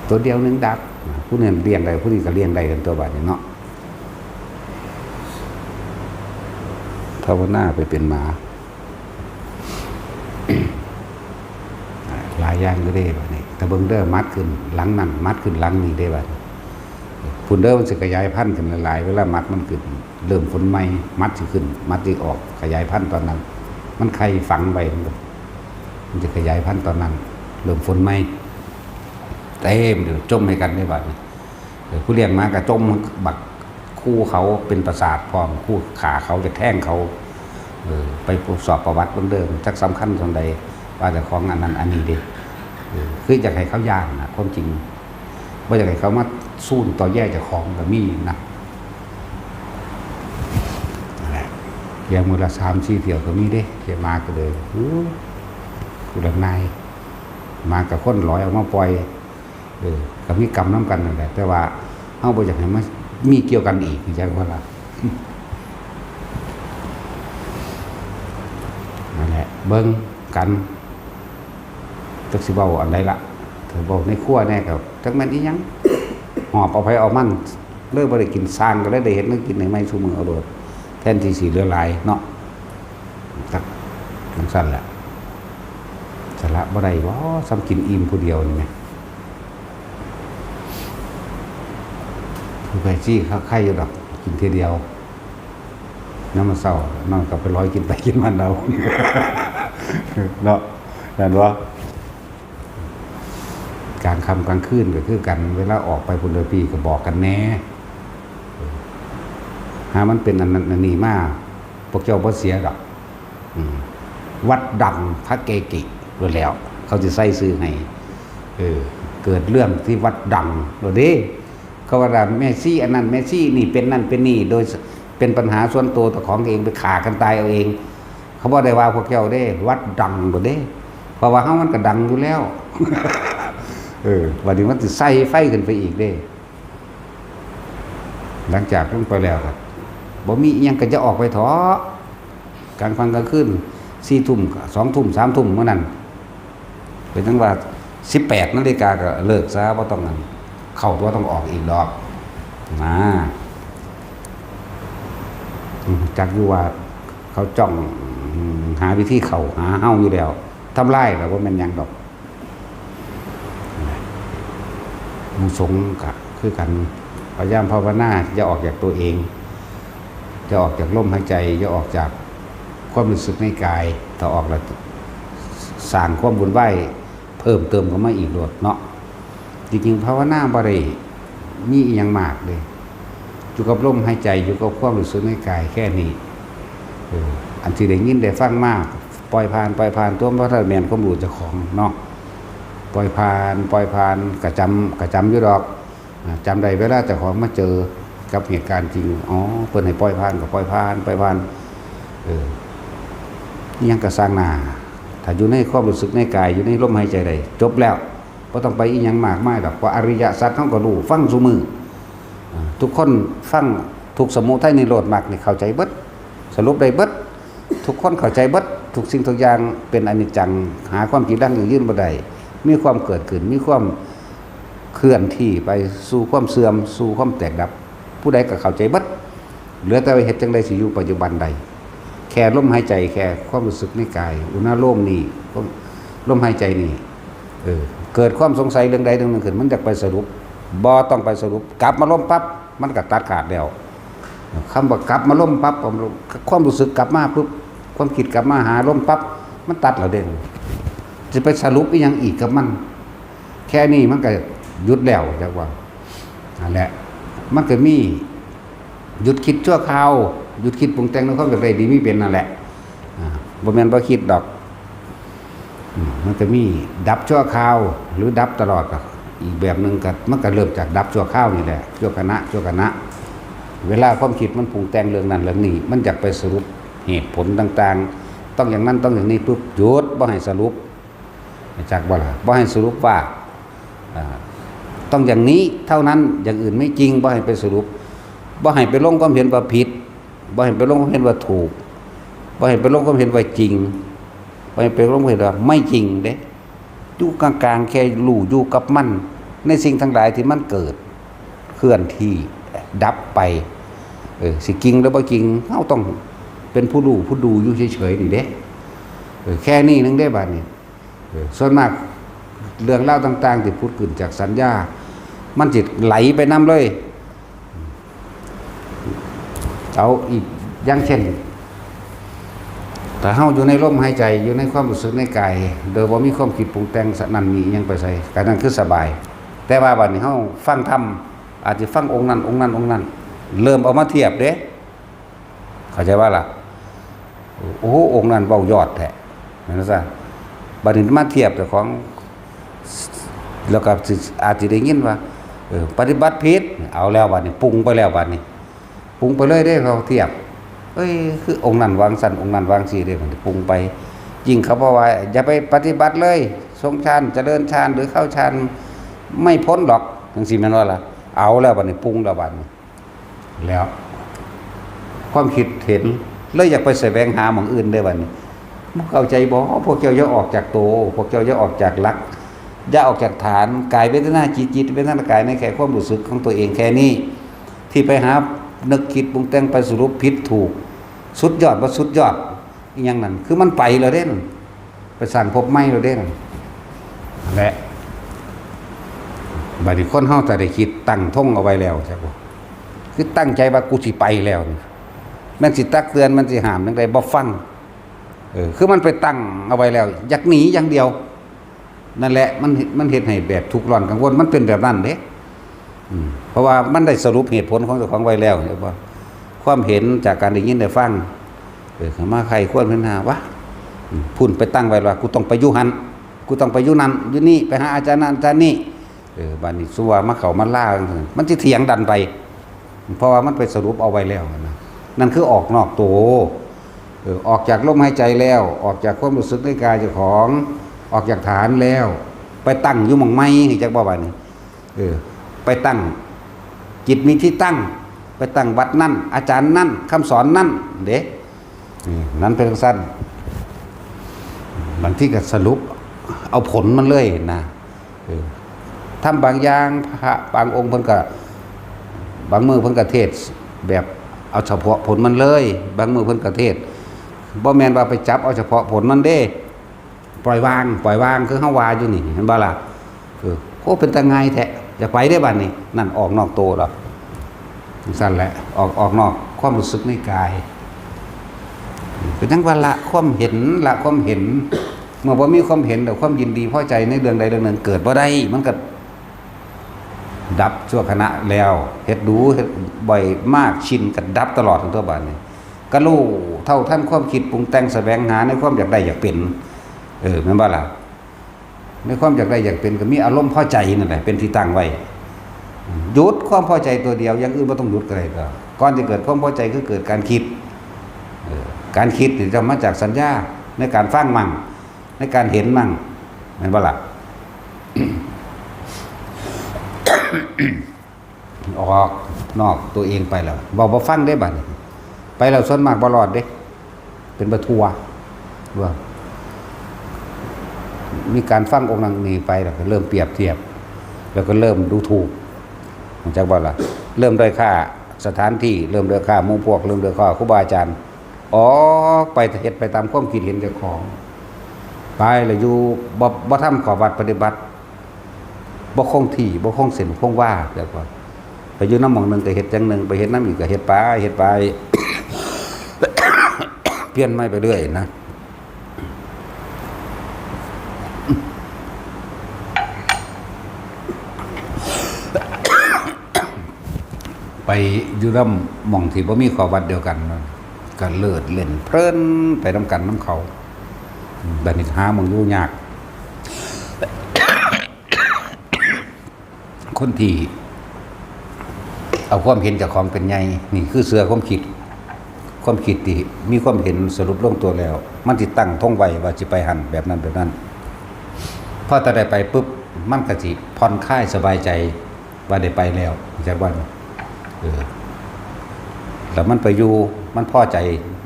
A: ตัวเดียวนึงดักผู้นึงเลี้ยงได้ผู้นี้ก็เลี้ยงได้กันตัวบาดนี้เนาะภาวนาไปเป็นหมาหลายอย่างก็ได้บาดนี้แต่เบิ่งเด้อมัดขึ้นหลังนั่นมัดขึ้นหลังนี่ได้บาดฝุ่นเด้อมันสิขยายพันธุ์ขึ้นหลายๆเวลามัดมันขึ้นเริ่มฝนใหม่มัดสิขึ้นมัดสิออกขยายพันธุ์ตอนนั้นมันไข่ฝังไปมันจะขยายพันธุ์ตอนนั้นเริ่มฝนใหม่เต็มเดี๋ยวจมให้กันได้บาดนี้ผู้เลี้ยงหมาก็จมบักคู่เขาเป็นประสาทพร้อมคู่ขาเขาจะแท่งเขาไปสอบประวัติเบื้องเดิมจักสำคัญส่วนใดว่าแต่ของอันนั้นอันนี้ดิคืออยากให้เขาย่างนะความจริงว่าอยากให้เขามาสู้ต่อแย่จากของแบบนี้นะอย่างมือละ3-4 เที่ยวก็มีเด้เที่ยวมาก็เลยกูดังนายมากับคนร้อยเอามาปล่อยก็มีกรรมน้ำกันนั่นแหละแต่ว่า าบ่อยากให้มันมีเกี่ยวกันอีกจังว่าล่ะนั่นแหละเบิ่งกันจักสิเว้าอันใดล่ะเธอบอกในครัวแน่กับจักแม่นอีหยังหอบเอาไผเอามันเลิกบ่ได้กินซานก็ได้เฮ็ดนึกกินในไม้ซุมื้อเอาโดดแทนที่สิเหลือหลายเนาะจักจังซั่นแหละสละบ่ได้บ่ซ้ำกินอิ่มผู้เดียวนี่แหมผู้ไปจี้เขาไข่อยู่ดอกกินทีเดียวน้ำมันเศร้านอนกับไปร้อยกินไปกินมันเราเนาะนั่นวะกลางค่ำกลางคืนก็คือกันเวลาออกไปพลเรือปีก็บอกกันแน่หามันเป็นอันนั้นอันนี้มากพวกเจ้าบ่เสียดอกวัดดังพระเกกิรู้แล้วเขาจะใส่ซื้อให้เกิดเรื่องที่วัดดังโดยดิเขาว่าแม่ซี่อันนั้นแม่ซี่นี่เป็นนั่นเป็นนี่โดยเป็นปัญหาส่วนตัวแต่ของเองไปขากันตายเอาเองเขาบอกได้ว่าพวกเจ้าได้วัดดังโดยดิเพราะว่าเขามันก็ดังอยู่แล้ววันนี้มันจะใส่ไฟกันไปอีกได้หลังจากลงไปแล้วครับบ่มียังก็จะออกไปถอกลางฟังกลางคืน4 ทุ่ม2 ทุ่ม3 ทุ่มเมื่อนั้นเป็นทั้งว่า18 นาฬิกาก็เลิกซะว่าต้องนั้นเข้าตัวต้องออกอีกดอกนะจักอยู่ว่าเขาจ้องหาวิธีเข้าหาเฮาอยู่แล้วทำลายแต่ว่ามันยังดอกมุสงกะคือกันพยายามภาวนาจะออกจากตัวเองจะออกจากลมหายใจจะออกจากความรู้สึกในกายถ้าออกแล้วสร้างความบุญไหวเพิ่มเติมเข้ามาอีกโดดเนาะจริงๆภาวนาบ่ได้มีอีหยังมากเลยอยู่กับลมหายใจอยู่กับความรู้สึกในกายแค่นี้อันที่ได้ยินได้ฟังมากปล่อยผ่านตัวพระธรรมแม่นความรู้เจ้าของเนาะปล่อยผ่านกระจำอยู่ดอกจำได้เวลาเจ้าของมาเจอกับเหตุการณ์จริงอ๋อเพิ่นให้ปล่อยผ่านก็ปล่อยผ่านยังกระสร้างหน้าถ้าอยู่ในความรู้สึกในกายอยู่ในลมหายใจได้จบแล้วบ่ต้องไปอีหยังมากมายดอกว่าอริยสัจเฮาก็รู้ฟังซุมื้อทุกคนฟังทุกสมุทัยนิโรธมรรคนี่เข้าใจเบิดสรุปได้เบิดทุกคนเข้าใจเบิดทุกสิ่งทุกอย่างเป็นอนิจจังหาความจริงดั้งยืนบ่ได้มีความเกิดขึ้นมีความเคลื่อนที่ไปสู่ความเสื่อมสู่ความแตกดับผู้ใดก็เข้าใจเบิดเหลือแต่ว่าเฮ็ดจังได๋สิอยู่ปัจจุบันใดแค่ลมหายใจแค่ความรู้สึกในกายอุณหภูมินี่ลมหายใจนี่เกิดความสงสัยเรื่องใดเรื่องหนึ่งขึ้นมันจะไปสรุปบ่ต้องไปสรุปกลับมาลมปั๊บมันก็ตัดขาดแล้วคำว่ากลับมาลมปั๊บความรู้สึกกลับมาปุ๊บความคิดกลับมาหาลมปั๊บมันตัดแล้วเด้งจะไปสรุปอีหยังอีกกับมันแค่นี้มันก็หยุดแล้วจักว่านั่นแหละมันก็มีหยุดคิดชั่วคราวหยุดคิดปรุงแต่งในความเป็นไปดีมีเป็นนั่นแหละบ่แม่นบ่คิดดอกมันก็มีดับชั่วคราวหรือดับตลอดก็อีกแบบนึงก็มันก็เริ่มจากดับชั่วคราวนี่แหละชั่วขณะเวลาความคิดมันปรุงแต่งเรื่องนั้นเรื่องนี้มันอยากไปสรุปเหตุผลต่างๆต้องอย่างนั้นต้องอย่างนี้ปุ๊บหยุดบ่ให้สรุปจากบ่ล่ะบ่ให้สรุปว่าต้องอย่างนี้เท่านั้นอย่างอื่นไม่จริงบ่ให้ไปสรุปบ่ให้ไปลงความเห็นว่าผิดบ่ให้ไปลงความเห็นว่าถูกบ่ให้ไปลงความเห็นว่าจริงบ่ให้ไปลงความเห็นว่าไม่จริงเด้อยู่กลางๆแค่รู้อยู่กับมันในสิ่งทั้งหลายที่มันเกิดเคลื่อนที่ดับไปสิจริงหรือบ่จริงเฮาต้องเป็นผู้รู้ผู้ดูอยู่เฉยๆนี่เด้แค่นี้นึงได้บัดนี้ส่วนมากเรื่องเล่าต่างๆที่พูดขึ้นจากสัญญามันจิตไหลไปน้ำเลยเอาอีกอย่างเช่นแต่เฮาอยู่ในลมหายใจอยู่ในความรู้สึกในกายโดยบ่มีความคิดปรุงแต่งนั่นมียังไปใส่การนั้นคือสบายแต่ว่าบัดนี้เฮาฟังธรรมอาจจะฟังองค์นั้นเริ่มเอามาเทียบเด้เข้าใจว่าล่ะโอ้องค์นั้นเว้ายอดแท้แม่นซะบัดนี้มาเทียบเจ้าของแล้วก็อาจจะได้ยินว่าปฏิบัติผิดเอาแล้วบัดนี้ปรุงไปแล้วบัดนี้ปรุงไปเลยได้เขาเทียบคือองค์นั้นวางสันองค์นั้นวางสีได้มันปรุงไปยิ่งเขาบอกว่าอย่าไปปฏิบัติเลยทรงฌานเจริญฌานหรือเข้าฌานไม่พ้นหรอกจังซี่แม่นว่าล่ะ เอาแล้วบัดนี้ปรุงแล้วบัดนี้แล้ว ความคิดเห็นเลยอยากไปแสวงหาหม่องอื่นได้บัดนี้บ่เข้าใจบ่พวกเจ้าอย่าออกจากโตพวกเจ้าอย่าออกจากหลักอย่าออกจากฐานกายเวทนาจิตเวทนากายในแค่ความรู้สึกของตัวเองแค่นี้ที่ไปหานึกคิดปรุงแต่งไปสรุปผิดถูกสุดยอดบ่สุดยอดอีหยังนั่นคือมันไปแล้วเด้นั่นไปสร้างภพใหม่แล้วเด้นั่นและบัดนี้คนเฮาจะได้คิดตั้งธงเอาไว้แล้วใช่บ่คือตั้งใจว่ากูสิไปแล้วมันสิตักเตือนมันสิห้ามจังได๋บ่ฟังคือมันไปตั้งเอาไว้แล้วอยากหนีอย่างเดียวนั่นแหละมันเฮ็ดให้แบบทุกข์ร้อนกังวลมันเป็นแบบนั้นเด้เพราะว่ามันได้สรุปเหตุผลของเจ้าของไว้แล้วใช่บ่ความเห็นจากการได้ยินได้ฟังเข้ามาใครควรพิจารณาวะพุ่นไปตั้งไว้ว่ากูต้องไปอยู่หันกูต้องไปอยู่นั่นอยู่นี่ไปหาอาจารย์นั้นอาจารย์นี้บัดนี้สัวมาเข้ามาล่ามันสิเถียงดันไปเพราะว่ามันไปสรุปเอาไว้แล้วนะนั่นคือออกนอกตัวออกจากลมหายใจแล้วออกจากความรู้สึกในกายเจ้าของออกจากฐานแล้วไปตั้งอยู่หม่องไม้นี่จักบ่บัดนี้ไปตั้งจิตมีที่ตั้งไปตั้งวัดนั่นอาจารย์นั่นคำสอนนั่นเด้นั้นเป็นสั้นบางที่ก็สรุปเอาผลมันเลยนะทำบางอย่างพระบางองค์เพิ่นก็บางมือเพิ่นก็เทศแบบเอาเฉพาะผลมันเลยบางมือเพิ่นก็เทศบ่แม่นว่าไปจับเอาเฉพาะผลมันเด้ปล่อยวางคือเฮาว่าอยู่นี่เห็นบ่ล่ะโคเป็นตาไงแท้จะไปได้บัดนี้นั่นออกนอกโตแล้วสั้นแหละออกนอกความรู้สึกในกายเป็นจังว่าละความเห็นเมื่อบ่มีความเห็นแล้วความยินดีพอใจในเรื่องใดเรื่องหนึ่งเกิดบ่ได้มันก็ดับชั่วขณะแล้วเฮ็ดดูเฮ็ดบ่อยมากชินก็ดับตลอดทั้งตัวบัดนี้ก็รู้เท่าทันความคิดปรุงแต่งแสวงหาในความอยากได้อยากเป็นแม่นบ่ล่ะในความอยากได้อยากเป็นก็มีอารมณ์พอใจนั่นแหละเป็นที่ตั้งไว้หยุดความพอใจตัวเดียวอย่างอื่นบ่ต้องหยุดก็ได้ก็ก่อนจะเกิดความพอใจคือเกิดการคิดการคิดนี่จะมาจากสัญญาในการฟังมั่งในการเห็นมั่งแม่นบ่ล่ะ ออกนอกตัวเองไปแล้วบ่ฟังได้บัดนี้ไปแล้วส่วนมากบ่รอดเด้เป็นบ่ทัวว่ามีการฟังองค์นั้นนี่ไปแล้วก็เริ่มเปรียบเทียบแล้วก็เริ่มดูถูกจักว่าล่ะเริ่มด้อยค่าสถานที่เริ่มด้อยค่าหมู่พวกเริ่มด้อยค่าครูบาอาจารย์ไปเฮ็ดไปตามความคิดเห็นเจ้าของไปแล้วอยู่บ่ทำข้อวัดปฏิบัติบ่คงที่บ่คงเส้นคงว่าแบบว่าไปอยู่นำหม่องนึงก็เฮ็ดจังนึงไปเฮ็ดนำอีกก็เฮ็ดไป เปลี่ยนไม่ไปเรื่อยนะไปอยู่นำหม่องที่บ่มีข้อวัดเดียวกันก็เลิศเล่นเพลินไปนำกันนำเขาบัดนี้หาหม่องอยู่ยาก คนที่เอาความเห็นจากของเป็นใหญ่นี่คือเสือความคิดที่มีความเห็นสรุปลงตัวแล้วมันสิตั้งท่งไว้ว่าสิไปหันแบบนั้นพอแต่ได้ไปปุ๊บมันก็สิผ่อนคลายสบายใจว่าได้ไปแล้วจากวันแล้วมันไปอยู่มันพอใจ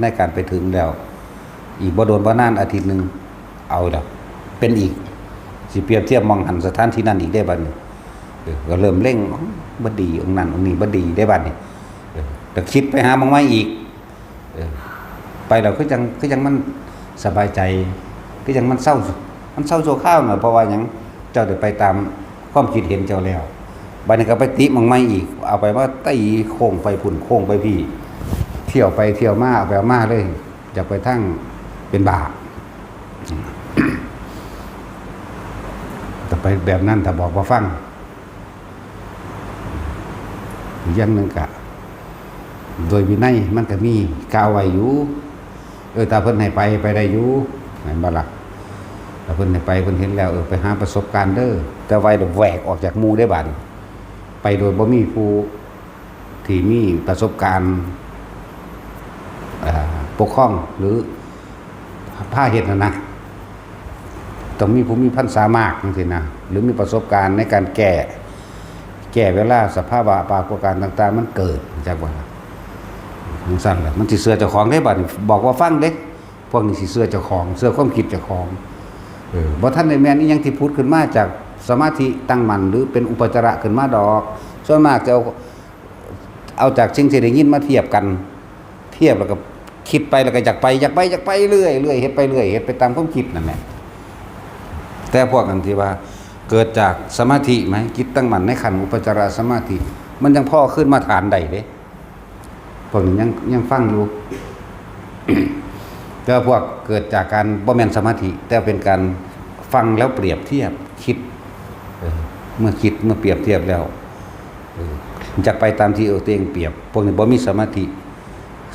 A: ในการไปถึงแล้วอีกบ่โดนบ่นานอาทิตย์นึงเอาแล้วเป็นอีกสิเปรียบเทียบมองหันสถานที่นั้นอีกได้บัดนี้ก็เริ่มเร่งบ่ดีองค์นั้นองค์นี้บ่ดีได้บัดนี้แต่คิดไปหาหม่องใหม่อีกไปแล้วคือจังมันสบายใจคือจังมันเศร้าชั่วคราวน่ะเพราะว่าหยังเจ้าได้ไปตามความคิดเห็นเจ้าแล้วบัดนี้ก็ไปติหม่องใหม่อีกเอาไปว่าตีโค้งไปพุ่นโค้งไปพี่เที่ยวไปเที่ยวมาเอาไปเอามาเลยอยากไปทั้งเป็นบาปแต่ไปแบบนั้นถ้าบอกว่าฟังอย่างนึงกะโดยวินัยมันก็มีกาวไว้อยู่ถ้าเพิ่นให้ไปได้อยู่แม่นบ่ล่ะถ้าเพิ่นให้ไปเพิ่นเห็นแล้วไปหาประสบการณ์เด้อแต่ไว้แหวกออกจากหมู่ได้บัดไปโดยบ่มีผู้ที่มีประสบการณ์ปกครองหรือพาเฮ็ดนะต้องมีผู้มีพรรษามากจังซี่นะหรือมีประสบการณ์ในการแ แก้เวลาสภาวะปรากฏการณ์ต่างๆมันเกิดจากว่ามันสั่นแหละมันสิเสื้อเจ้าของได้บัดบอกว่าฟังเด้พวกนี้สิเสื้อเจ้าของเสื้อความคิดเจ้าของบ่ท่านในแม่นอีหยังที่พูดขึ้นมาจากสมาธิตั้งมั่นหรือเป็นอุปจาระขึ้นมาดอกส่วนมากจะเอาจากสิ่งที่ได้ยินมาเทียบกันเทียบแล้วก็คิดไปแล้วก็อยากไปเรื่อยเฮ็ดไปเรื่อยเฮ็ดไปตามความคิดนั่นแหละแต่พวกนั้นที่ว่าเกิดจากสมาธิไหมจิตตั้งมั่นในขันธ์อุปจารสมาธิมันยังพ่อขึ้นมาฐานใดเด้พวกนี้ยังฟังอยู่ แต่พวกเกิดจากการบ่แม่นสมาธิแต่เป็นการฟังแล้วเปรียบเทียบคิดเมื่อคิดเมื่อเปรียบเทียบแล้วจะไปตามที่ตัวเองเปรียบพวกนี้บ่มีสมาธิ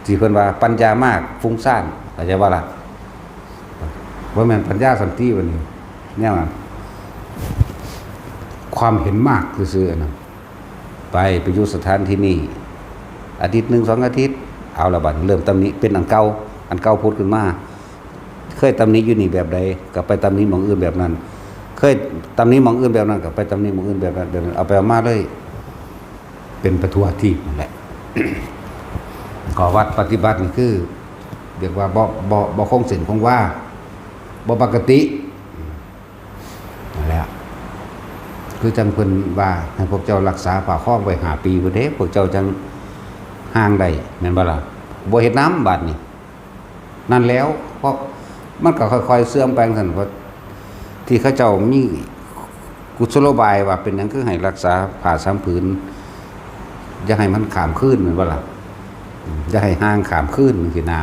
A: ที่เพิ่นว่าปัญญามากฟุ้งซ่านเข้าใจว่าล่ะบ่แม่นปัญญาสันติวันนี้แนวนั้นความเห็นมากซื่อๆนะไปอยู่สถานที่นี่อาทิตย์1 2อาทิตย์เอาละบัดเริ่มตำหนิเป็นอันเก่าพูดขึ้นมาเคยตำหนิอยู่นี่แบบใดก็ไปตำหนิหม่องอื่นแบบนั้นเคยตำหนิหม่องอื่นแบบนั้นก็ไปตำหนิหม่องอื่นแบบนั้นเอาไปเอามาเลยเป็นประทั่วที่นั่นแหละ ก่อวัดปฏิบัตินี่คือเรียกว่าบ่คงเส้นคงว่าบ่ปกตินั่นแหละคือจังเพิ่นว่าให้พวกเจ้ารักษาป่าคลองไว้5 ปีพุ่นเด้พวกเจ้าจังห่างได้แม่นบ่ล่ะบ่เฮ็ดน้ำบัดนี้นั่นแล้วเพราะมันก็ค่อยๆเสื่อมไปซั่นเพราะที่เขาเจ้ามีกุศโลบายว่าเป็นหยังคือให้รักษาผ้า3 ผืนอย่าให้มันข้ามคืนแม่นบ่ล่ะอย่าให้ห่างข้ามคืนจังซี่นะ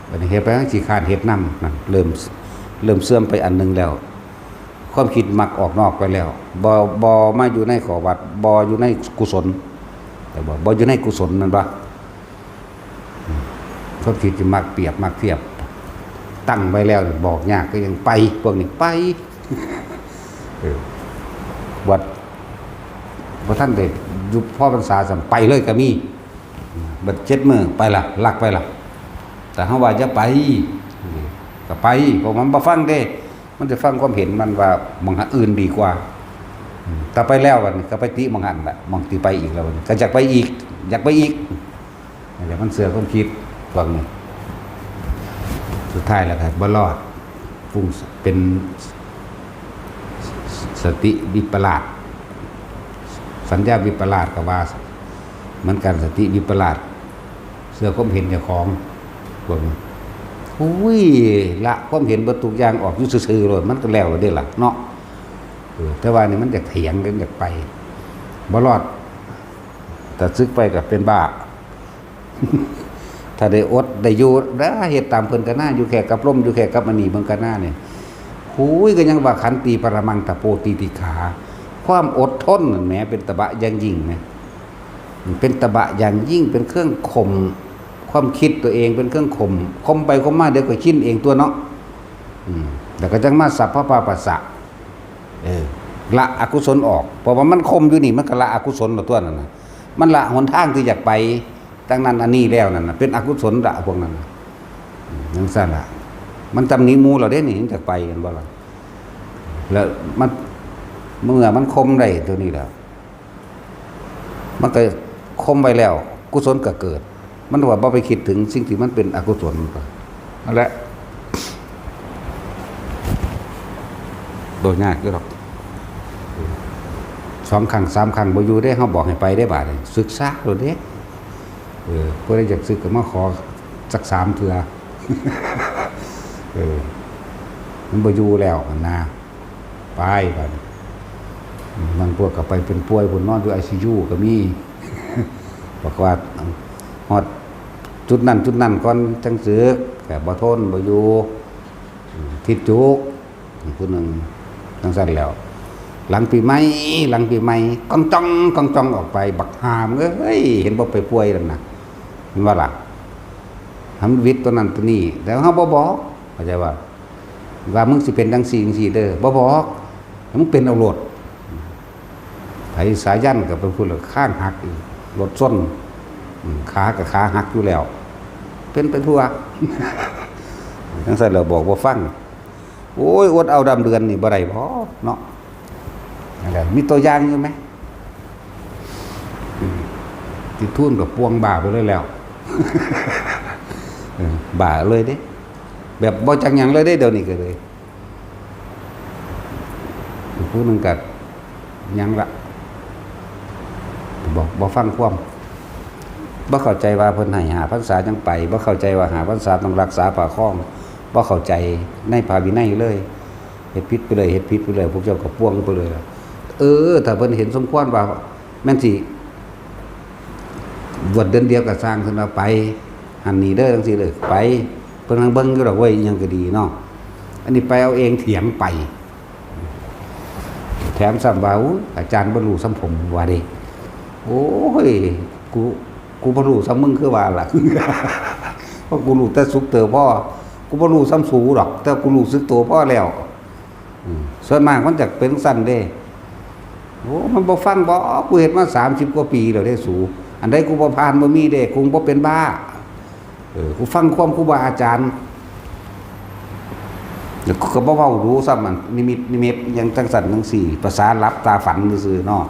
A: บัดนี้เฮ็ดไปจังสิขาดเฮ็ดน้ำนั่นเริ่มเสื่อมไปอันนึงแล้วความคิดมักออกนอกไปแล้วบ่มาอยู่ในขอวัดบ่อยู่ในกุศลแต่บ่อยู่ในกุศลนั่นบ่ความคิดจะมักเปรียบมักเทียบตั้งไว้แล้วบอกยากก็ยังไปพวกนี้ไปวัดบ่ทันได้อยู่พ่อพรรษาสั่นไปเลยก็มีบัด7 มื้อไปล่ะลักไปล่ะแต่เฮาว่าจะไปก็ไปเพราะมันบ่ฟังเด้มันจะฟังความเห็นมันว่าหม่องอื่นดีกว่าแต่ไปแล้วบัดนี้ก็ไปติหม่องหันแหละหม่องที่ไปอีกแล้วก็อยากไปอีกนั่นแหละมันเสือความคิดพวกนี้สุดท้ายแล้วก็บ่รอดฟุ้งเป็นสติวิปลาสสัญญาวิปลาสก็ว่ามันกันสติวิปลาสเสือความเห็นเจ้าของพวกนี้อุ้ยละความเห็นบ่ทุกอย่างออกอยู่ซื่อๆเลยมันก็แล้วเด้ล่ะเนาะแต่ว่านี่มันอยากเถียงกันอยากไปบ่รอดแต่ซึกไปก็เป็นบ้า ถ้าได้อดได้อยู่ได้เฮ็ดตามเพิ่นก็น่าอยู่แค่กับลมอยู่แค่กับอันนี้เบิ่งก็น่าเนี่ยหูยก็ยังว่าขันติปรมังตะโปติติขาความอดทนนั่นแหมเป็นตบะอย่างยิ่งนะเป็นตบะอย่างยิ่งเป็นเครื่องข่มความคิดตัวเองเป็นเครื่องข่มไปข่มมาเดี๋ยวก็ชินเองตัวเนาะแล้วก็จังมาสัพพะปาปัสสะละอกุศลออกเพราะว่ามันข่มอยู่นี่มันก็ละอกุศลตัวนั้นน่ะมันละหนทางที่อยากไปตั้งนั้นอันนี้แล้วนั่นน่ะเป็นอกุศลละพวกนั้นจังซั่นล่ะมันตำหนิหมู่เราเด้นี่อยากไปกันบ่ล่ะแล้วมันเมื่อมันข่มได้ตัวนี้แล้วมันก็ข่มไปแล้วกุศลก็เกิดมันว่าบ่ไปคิดถึงสิ่งที่มันเป็นอกุศลนั่นแหละโดยยากอยู่หรอก2 ครั้ง 3 ครั้งบ่อยู่ได้เฮาบอกให้ไปได้บาดนี้ศึกษาโดดเด้ผู้ใดอยากศึกก็มาขอสัก3 เทื่อมันบ่อยู่แล้วนะไปบัดบางพวกก็ไปเป็นป่วยพุ่นนอนอยู่ ICU ก็มีบอกว่าฮอดจุดนั้นก่อนจังสึกแต่บ่ทนบ่อยู่ทิศจุกผู้นึงจังซั่นแล้วหลังปีใหม่กองจ้องออกไปบักหามเอ้ยเห็นบ่ไปป่วยนั่นน่ะเห็นว่าล่ะทำวิทย์ตัวนั้นตัวนี้แล้วเฮาบ่บอกเข้าใจว่ามึงสิเป็นจังซี่เด้อบ่บอกมึงเป็นเอาโลดไผสายันก็เป็นผู้ละข้างหักอีกรถส้นขากับขาหักอยู่แล้วเป็นไปทั่วจังซั่นแล้วบอกบ่ฟังโอ้ยอดเอาดำเดือนนี่บ่ได้พอเนาะนั่นแหละมีตัวอย่างอยู่ไหม ติดทุนกับปวงบ่าไปเลยแล้ว บ่าเลยเด้แบบบ่จักหยังเลยเด้เดี๋ยวนี้ก็เลยผู้นึงกัดยังละบอกบ่ฟังความบ่เข้าใจว่าเพิ่นให้หาพรรษาจังไปบ่เข้าใจว่าหาพรรษาต้องรักษาป่าคล้องบ่เข้าใจในพระวินัยเลยเฮ็ดผิดไปเลยเฮ็ดผิดไปเลยพวกเจ้าก็พ่วงไปเลยถ้าเพิ่นเห็นสมควรว่าแม่นสิบวชเดือนเดียวก็สร้างขึ้นมาไปหันนี่เด้อจังซี่เลยไปเพิ่นเบิ่งอยู่ดอกเว้ยยังก็ดีเนาะอันนี้ไปเอาเองเถียงไปแถมซ้ำว่าอาจารย์บ่รู้ซ้ำผมว่าดิโอ้ยกูบ่รู้ซ้ำมึงคือว่าล่ะ เพราะกูรู้แต่สุกเตอพ่อกูบ่รู้ซ้ำสูหรอกแต่กูรู้สึกตัวพ่อแล้วส่วนมากมันจะเป็นสั้นเด้โอ้มันบ่ฟังบ่กูเฮ็ดมา30กว่าปีแล้วเด้สูอันใดกูบ่ผ่านบ่มีเด้กูบ่เป็นบ้ากูฟังความครูบาอาจารย์แล้วก็บ่เว้ารู้ซ้ำมันนิมิตยังจังสั่นจังสี่ภาษาลับตาฝันซื่อๆเนาะ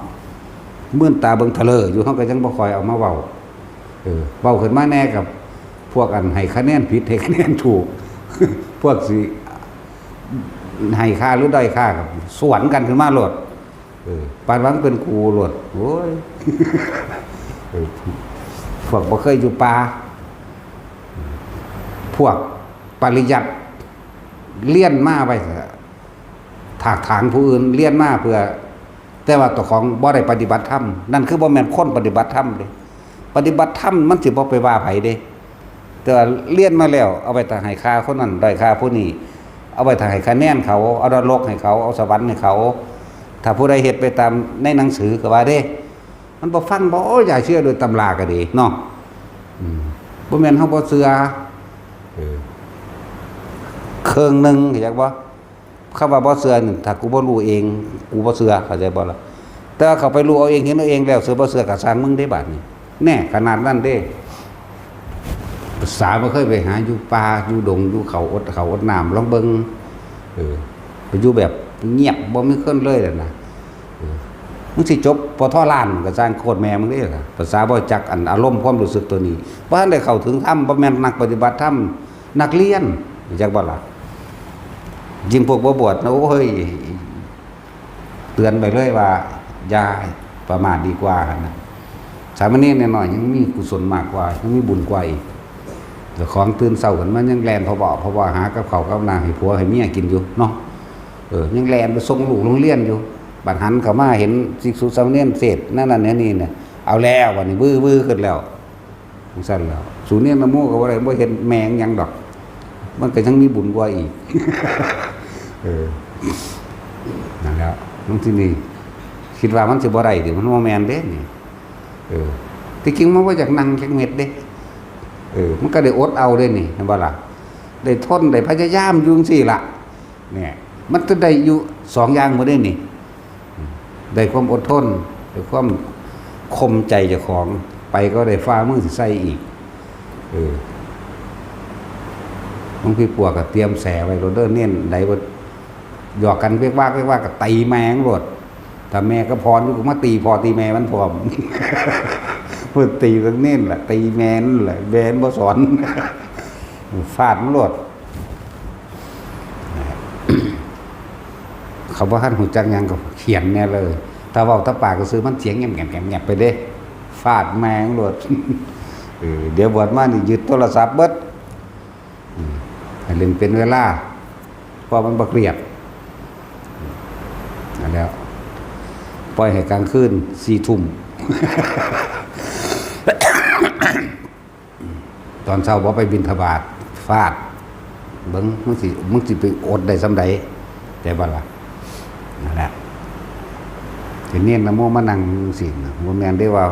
A: มื่นตาเบิ่งทะเลอยู่เฮาก็ยังบ่ค่อยเอามาเว้าเว้าขึ้นมาแน่กับพวกอันให้คะแนนผิดให้คะแนนถูก พวกสิให้ค่าหรือด้อยค่ากับสวนกันขึ้นมาโลดปานหวังเป็นครูโลดโอ้ย พวกบ่เคยอยู่ป่าพวกปริยัติเลี้ยนมาไปถากถางผู้อื่นเลี้ยนมาเพื่อแต่ว่าตัวของบ่ได้ปฏิบัติธรรมนั่นคือบ่แม่นคนปฏิบัติธรรมเด้ปฏิบัติธรรมมันสิบ่ไปว่าไผเด้แต่ว่าเลี้ยนมาแล้วเอาไปทางให้ค่าคนนั้นได้ค่าผู้นี้เอาไปทางให้คะแนนเขาเอานรกให้เขาเอาสวรรค์ให้เขาถ้าผู้ใดเฮ็ดไปตามในหนังสือก็ว่าเด้มันบ่ฟังบ่อย่าเชื่อโดยตำราก็ดีเนาะบ่แม่นเฮาบ่เชื่อเครื่องนึงเข้าใจบ่คำว่าบ่เชื่อนี่ถ้ากูบ่รู้เองกูบ่เชื่อเข้าใจบ่ล่ะแต่เขาไปรู้เอาเองเห็นเอาเองแล้วเชื่อบ่เชื่อก็สร้างมึงได้บาดนี้แน่ขนาดนั้นเด้ภาษาบ่เคยไปหาอยู่ป่าอยู่ดงอยู่เขาอดน้ำลองเบิ่งไปอยู่แบบเงียบบ่มีคนเลยนั่นน่ะมึงสิจบปทล้านก็สร้างโคตรแม่มึงเด้ล่ะภาษาบ่จักอันอารมณ์ความรู้สึกตัวนี้บ่ทันได้เข้าถึงธรรมบ่แม่นนักปฏิบัติธรรมนักเรียนจักบ่ล่ะยิ่งพวกบ่บวชนะโอ้ยเตือนไปเลยว่าอย่าประมาทดีกว่านะสามเณรน้อยๆยังมีกุศลมากกว่ายังมีบุญกว่าอีกแต่ของตื่นเช้ากันมันยังแล่นเพราะว่าหากับข้าวกับน้ำให้ผัวให้เมียกินอยู่เนาะยังแล่นไปส่งลูกโรงเรียนอยู่บัดหันเข้ามาเห็นภิกษุสามเณรเสร็จนั่นนี่น่ะเอาแล้ววันนี้บื้อขึ้นแล้วสั่นแล้วสูเนียนนโมก็บ่ได้บ่เห็นแมงหยังดอกมันก็ยังมีบุญกว่าอีก นั่นแล้วบางทีนี่คิดว่ามันสิบ่ได้ดิมันบ่แม่นเด้นี่ที่จริงมันบ่อยากนั่งจักเม็ดเด้มันก็ได้อดเอาเด้นี่เห็นบ่ล่ะได้ทนได้พยายามอยู่จังซี่ล่ะเนี่ยมันจะได้อยู่2อย่างบ่ได้นี่ได้ความอดทนได้ความคมใจเจ้าของไปก็ได้ฟ้ามือสิใส่อีกบางทีปวกก็เตรียมแสไว้โรเดอร์เน้นได้บ่หยอกกันเรียกว่าก็ตีแมงโลดถ้าแม่ก็พรอยู่ก็มาตีพอตีแม่มันพร้อม เพิ่นตีกันเน้นล่ะตีแม่นแหละแบนบ่สอน ฟาดมันโลด เขาบ่ทันฮู้จักหยังก็เขียนแน่เลยถ้าเว้าตะปากก็ซื้อมันเสียงแง่มๆๆไปเด้ฟาดแมงโลด เดี๋ยวบวชมานี่ยึดโทรศัพท์เบิดให้เล่นเป็นเวลาเพราะมันบ่เครียดนั่นแล้วปล่อยให้กลางคืน4 ทุ่ม ตอนเช้าบ่ไปบิณฑบาตฟาดเบิ่งมึงสิไปอดได้ส่ำใดแต่บ่ล่ะนั่นแหละทีนี้นะโมมานั่งสิบ่แม่นได้ว่า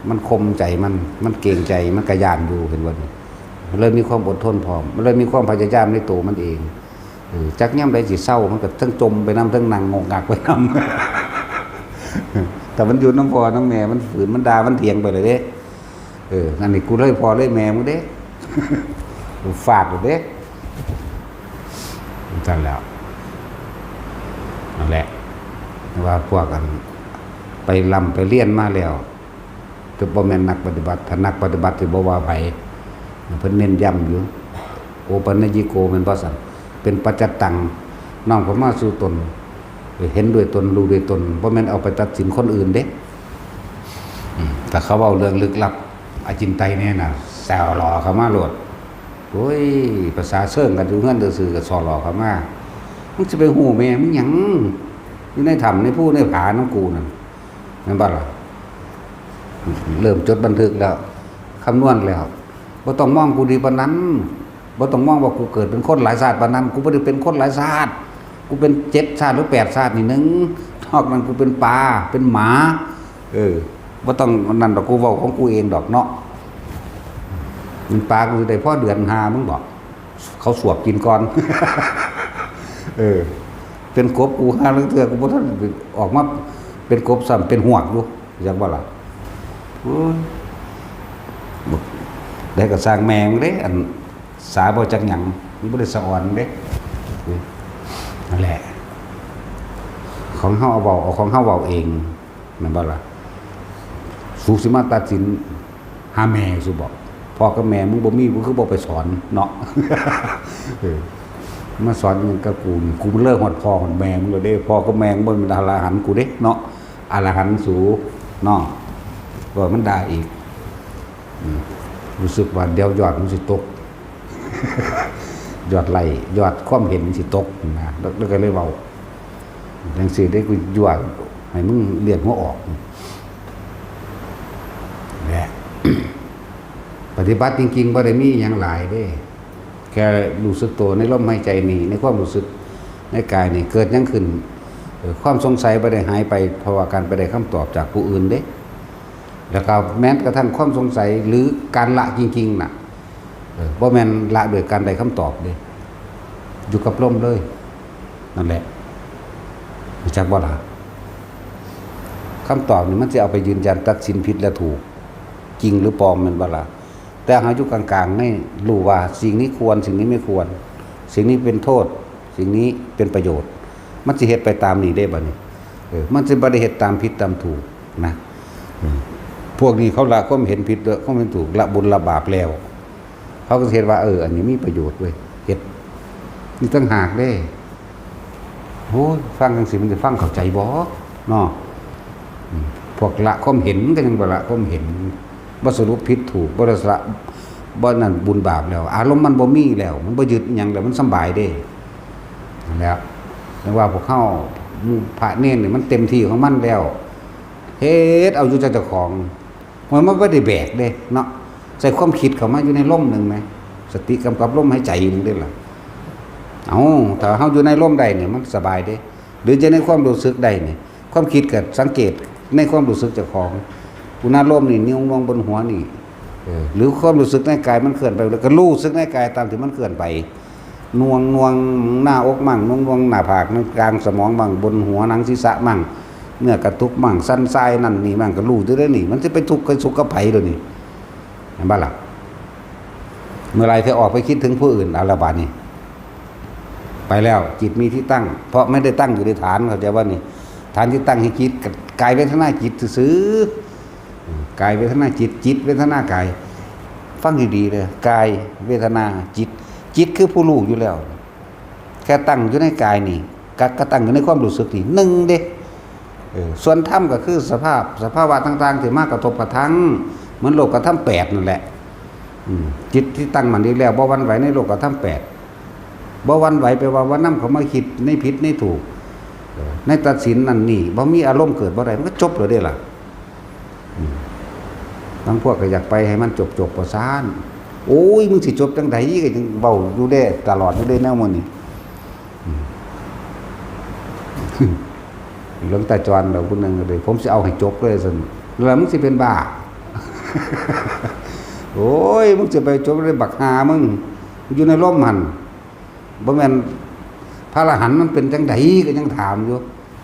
A: มันคมใจมันเกรงใจมันกระยานอยู่เห็นบ่มันเลยมีความอดทนพร้อมมันเลยมีความพยายามในตัวมันเองจักย่ำใดสิเศร้ามันก็ทั้งจมไปน้ำทั้งนั่งงกงักไปน้ำแต่มันอยู่น้ำพอน้ำแม่มันฝืนมันด่ามันเถียงไปเลยเด้นั่นนี่กูเลยพอเลยแม่มึงเด้ ฟาดเลยเด้นั่นแล้วนั่นแหละว่าพวกกันไปลำไปเลี้ยนมาแล้ว แต่บ่แม่นนักปฏิบัติถ้านักปฏิบัติสิบ่ว่าไผเพิ่นเน้นย้ำอยู่โอปัญญิโกแม่นบ่ซั่นเป็นปัจจตังน้อมเข้ามาสู่ตนเห็นด้วยตนรู้ด้วยตนบ่แม่นเอาไปตัดสินคนอื่นเด้แต่เขาเว้าเรื่องลึกลับอจินไตยเนี่ยน่ะแซวหล่อเข้ามาโลดโอ้ยภาษาเชิงกันอยู่เฮือนซื่อๆก็ซอหล่อเข้ามามึงสิไปฮู้แม่มึงหยังอยู่ในถ้ำในผู้ในผาน้ำกูนั่นนั่นบ่ล่ะเริ่มจดบันทึกแล้วคำนวณแล้วบ่ต้องมองกูดีปานนั้นบ่ต้องมองว่ากูเกิดเป็นคนหลายชาติปานนั้นกูบ่ได้เป็นคนหลายชาติกูเป็น7ชาติหรือ8ชาตินี่นึงนอกนั้นกูเป็นปลาเป็นหมาบ่ต้องนั่นดอกกูเว้าของกูเองดอกเนาะมันปลากูได้พอเดือน5มึงบอกเขาสวบกินก่อน เป็นกบกูหาเรื่องเถื่อกูบ่ทันออกมาเป็นกบซ้ำเป็นหวกอยู่จังว่าล่ะโอ้ยได้ก็สร้างแมงเด้อันสาบ่จักหยังมันบ่ได้สะอ่อนเด้นั่นแหละของเฮาเอาของเฮาเว้าเองแม่นบ่ล่ะสูสิมาตัดสินหาแม่สิบอกพ่อกับแม่มึงบ่มีมึงคือบ่ไปสอนเนาะ มาสอนมึงกับกูมันเลิกฮอดพ่อฮอดแม่มึงแล้วเด้พ่อกับแม่มึงบ่เป็นอรหันต์กูเด้เนาะอรหันต์สูเนาะก็มันด่าอีกรู้สึกว่าเดี๋ยวยอดมันสิตก ยอดไหลยอดความเห็นสิตกนะแล้วก็เลยเว้าจังซี่ได้กูยั่วให้มึงเรียนหัวออกแหละ ปฏิบัติจริงๆบ่ได้มีหยังหลายเด้แค่รู้สึกตัวในลมหายใจนี่ในความรู้สึกในกายนี่เกิดหยังขึ้นความสงสัยบ่ได้หายไปเพราะว่าการไปได้คำตอบจากผู้อื่นเด้แล้วก็แม้กระทั่งความสงสัยหรือการละจริงๆน่ะบ่แม่นละโดยการได้คำตอบเด้อยู่กับลมเลยนั่นแหละรู้จักบ่ล่ะคำตอบนี่มันจะเอาไปยืนยันตัดสินผิดและถูกจริงหรือปลอมแม่นบ่ล่ะแต่หาอยู่กลางๆนี่รู้ว่าสิ่งนี้ควรสิ่งนี้ไม่ควรสิ่งนี้เป็นโทษสิ่งนี้เป็นประโยชน์มันสิเฮ็ดไปตามนี้ได้บ่นี่มันสิบ่ได้เฮ็ดตามผิดตามถูกนะพวกนี้เขาละความเห็นผิดแล้วเขาเห็นถูกละบุญละบาปแล้วเขาก็เห็นว่าอันนี้มีประโยชน์เว้ยเฮ็ดนี่ตั้งหากเด้โอ้ยฟังจังซี่มันสิฟังเข้าใจบ่เนาะพวกละความเห็นก็ยังบ่ละความเห็นบ่สรุปผิดถูกบ่ได้ละบ่นั่นบุญบาปแล้วอารมณ์มันบ่มีแล้วมันบ่ยึดหยังแล้วมันสำบายเด้นั่นแหละแต่ว่าพวกเฮาพระเนรนี่มันเต็มที่ของมันแล้วเฮ็ดเอาอยู่เจ้าของมันบ่ได้แบกเด้เนาะใส่ความคิดเข้ามาอยู่ในลมนึงมั้ยสติกำกับลมหายใจนึงเด้ล่ะถ้าเฮาอยู่ในลมได้นี่มันสบายเด้หรือจะในความรู้สึกได้นี่ความคิดก็สังเกตในความรู้สึกเจ้าของอุณหภูมินี่นิ้วมองบนหัวนี่หรือความรู้สึกในกายมันเคลื่อนไปแล้วก็รู้สึกในกายตามที่มันเคลื่อนไปนวงหน้าอกมั่งนวงหน้าผากกลางสมองมั่งบนหัวหนังศีรษะมั่งเนื้อกระตุกมั่งสั้นทรายนั่นนี่มั่งก็รู้ด้วยนี่มันจะไปทุกข์กับสุขกับไผโดยนี่เห็นบ่ล่ะเมื่อไรที่ออกไปคิดถึงผู้อื่นอาละบาดนี่ไปแล้วจิตมีที่ตั้งเพราะไม่ได้ตั้งอยู่ในฐานเข้าใจว่านี่ฐานที่ตั้งให้จิตกายเวทนาจิตซื่อกายเวทนาจิตเวทนากายฟังดีๆเลยกายเวทนาจิตคือผู้รู้อยู่แล้วแค่ตั้งอยู่ในกายนี่ก็ตั้งอยู่ในความรู้สึกนี่หนึ่งเด้ส่วนธรรมก็คือสภาวะต่างๆที่มากระทบกระทั่งเหมือนโลกธรรม8นั่นแหละจิตที่ตั้งมันดีแล้วบ่หวั่นไหวในโลกธรรม8บ่หวั่นไหวไปว่านำเขามาคิดในผิดในถูกในตัดสินนั่นนี่บ่มีอารมณ์เกิดบ่ได้มันก็จบเลยเด้ล่ะบางพวกก็อยากไปให้มันจบประสานโอ้ยมึงสิจบจังไดก็จังเว้าอยู่ได้ตลอดอยู่ได้แนวมื้อนี้หลวงตาจรเราผู้นึงเลยผมสิเอาให้จบเลยซั่นแล้วมึงสิเป็นบ้า โอ้ยมึงจะไปจบได้บักหามึงอยู่ในร่มหันบ่แม่นพระอรหันต์มันเป็นจังไดก็ยังถามอยู่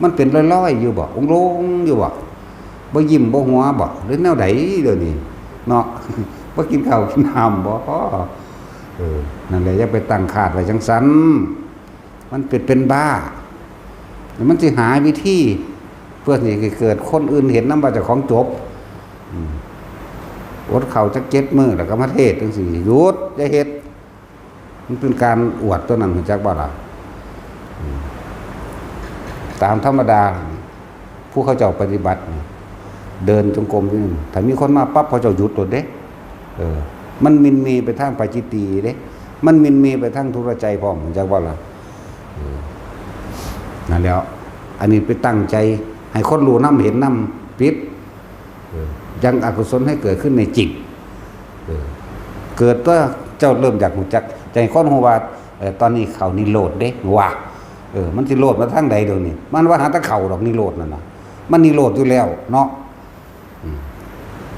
A: มันเป็นลอยๆอยู่บ่องค์ลงอยู่บ่ยิ้มบ่หัวบ่หรือแนวใดเดี๋ยวนี้เนาะ บ่กินข้าวกินน้ำบ่นั่นแหละอย่าไปตั้งคาดไว้จังซั่นมันเป็นบ้ามันสิหาวิธีเพื่อที่จะเกิดคนอื่นเห็นนำว่าเจ้าของจบ อดข้าวจัก7 มื้อแล้วก็มาเทศจังซี่หยุดอย่าเฮ็ดมันเป็นการอวดตัวนั้นรู้จักบ่ล่ะตามธรรมดาผู้เขาเจ้าปฏิบัติเดินจงกรมอยู่ถ้ามีคนมาปั๊บเขาเจ้าหยุดโดดเด้มันมินมีไปทางปาจิตตีเด้มันมินมีไปทางทุรใจพร้อมรู้จักบ่ล่ะนั่นแล้วอันนี้ไปตั้งใจให้คนรู้นำเห็นนำปิดยังอกุศลให้เกิดขึ้นในจิตเกิดว่าเจ้าเริ่มจากรู้จักใจคนฮู้ว่าตอนนี้เขานิโรธเด้ว่ามันสิโลดมาทางใดเดี๋ยวนี้มันว่าหาตะเข่าดอกนิโรธนั่นน่ะมันนิโรธอยู่แล้วเนาะ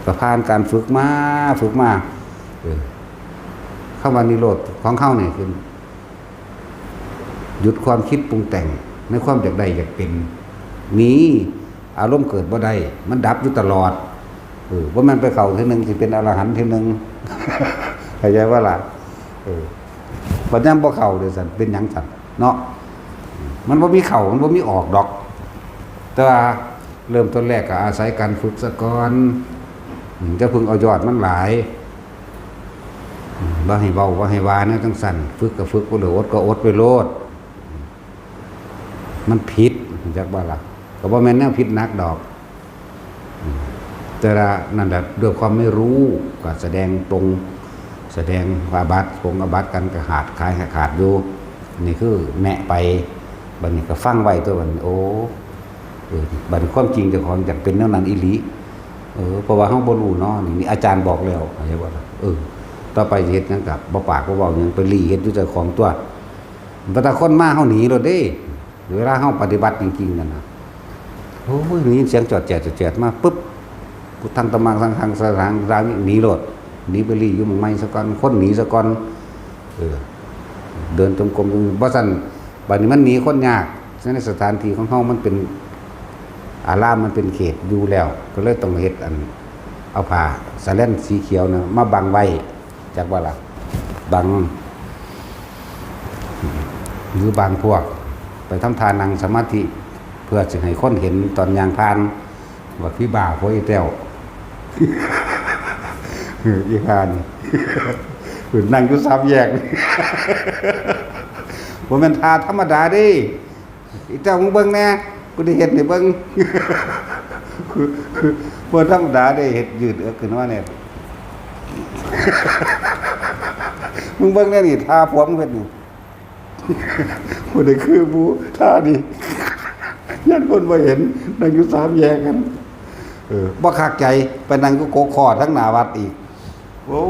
A: สะพานการฝึกมาเข้ามานิโรธของเข้าเนี่ยคือหยุดความคิดปรุงแต่งในความอยากได้อยากเป็นนี้อารมณ์เกิดบ่ได้มันดับอยู่ตลอดว่ามันไปเข้าทีนึงสิเป็นอรหันต์ทีนึงเข้าใจว่าล่ะบัดนั้นบ่เข้าเด้อซั่นเป็นหยังซั่นเนาะมันบ่มีเข้ามันบ่มีออกดอกแต่ว่าเริ่มต้นแรกก็อาศัยการฝึกซะก่อนจะพึงเอายอดมันหลายบ่ให้เว้าบ่ให้วานะจังซั่นฝึกก็ฝึกบ่เหลืออดก็อดไปโลดมันผิดจักบ่ล่ะก็บ่แม่นแนวผิดนักดอกแต่ละนั่นแหละด้วยความไม่รู้ก็แสดงตรงแสดงอาบัติอาบัติกันก็ขาดอยู่นี่คือแนะไปบัดนี้ก็ฟังไว้ตัวบัดนี้โอ้บัดนี้ความจริงเจ้าของอยากเป็นแนวนั้นอีหลีเพราะว่าเฮาบ่รู้เนาะนี่อาจารย์บอกแล้วเข้าใจบ่ล่ะต่อไปสิเฮ็ดหยังก็บ่ปากบ่เว้าหยังไปลี่เฮ็ดอยู่เจ้าของตัวบ่ถ้าคนมาเฮาหนีโลดเด้เวลาเฮาปฏิบัติจริงๆนั่นน่ะโอ้ยนี่เสียงจอดแจ๊ดมาปึ๊บพุทธังตมังสังฆังสรางรามิหนีโลดหนีไปลี่อยู่หมู่ใหม่ซะก่อนคนหนีซะก่อนเดินจงกรมบ่ซั่นบัดนี้มันหนีคนยากในสถานที่ของเฮามันเป็นอารามมันเป็นเขตอยู่แล้วก็เลยต้องเฮ็ดเอาผ้าสะแลนสีเขียวนะมาบังไว้จักว่าล่ะบังหรือบางพวกไปทำทานนั่งสมาธิเพื่อจะให้คนเห็นตอนยางพานว่าพี่บ่าพวกอีแต้วอีพานขึ้นนั่งอยู่3 แยกบ่แม่นทาธรรมดาเด้อีแต้วมึงเบิ่งแน่กูได้เฮ็ดให้เบิ่งบ่ธรรมดาได้เฮ็ดยืดเอื้อขึ้นมาเนี่ยมึงเบิ่งแน่นี่ทาผัวมึงเฮ็ดนี่บ่ได้คือผู้ทานี่ยันคนบ่เห็นนั่งอยู่3 แยกกันบ่คักใจไปนั่งอยู่โกคอทั้งหน้าวัดอีกโอ้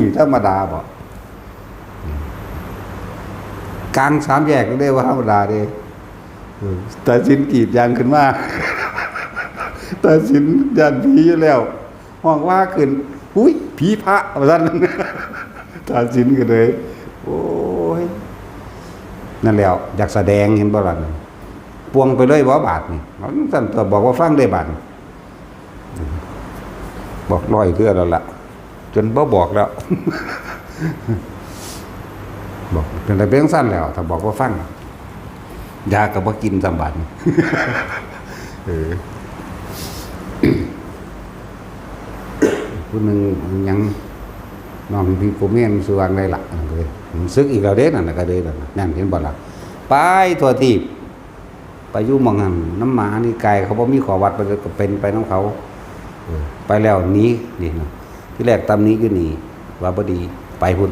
A: ยธรรมดาบ่กลาง3 แยกได้ว่าธรรมดาเด้แต่สินกีดยางขึ้นมาแต่สินยันผีอยู่แล้วห้องว่าขึ้นหุ้ยผีพระว่าซั่นแต่สินก็เลยโอ้ยนั่นแล้วอยากแสดงเห็นบ่ล่ะปวงไปเลยบ่บาทนี่ซั่นตัวบอกว่าฟังได้บาทบอก100เทื่อแล้วล่ะจนบ่บอกแล้วบอกเป็นแต่เพียงสั้นแล้วถ้าบอกว่าฟังยาก็บ่กินสำบัดผู้นึงยังน้องพี่โกเมนสว่างได้ล่ะซึกอีกแล้วเด้นั่นน่ะก็เด้นั่นเห็นบ่ล่ะไปทั่วทีบไปอยู่หม่องนั้นน้ำหมานี่ไก่เขาบ่มีขอวัดไปก็เป็นไปนำเขาไปแล้วหนีนี่นะที่แรกตำนี้อยู่นี่ว่าบ่ดีไปพุ่น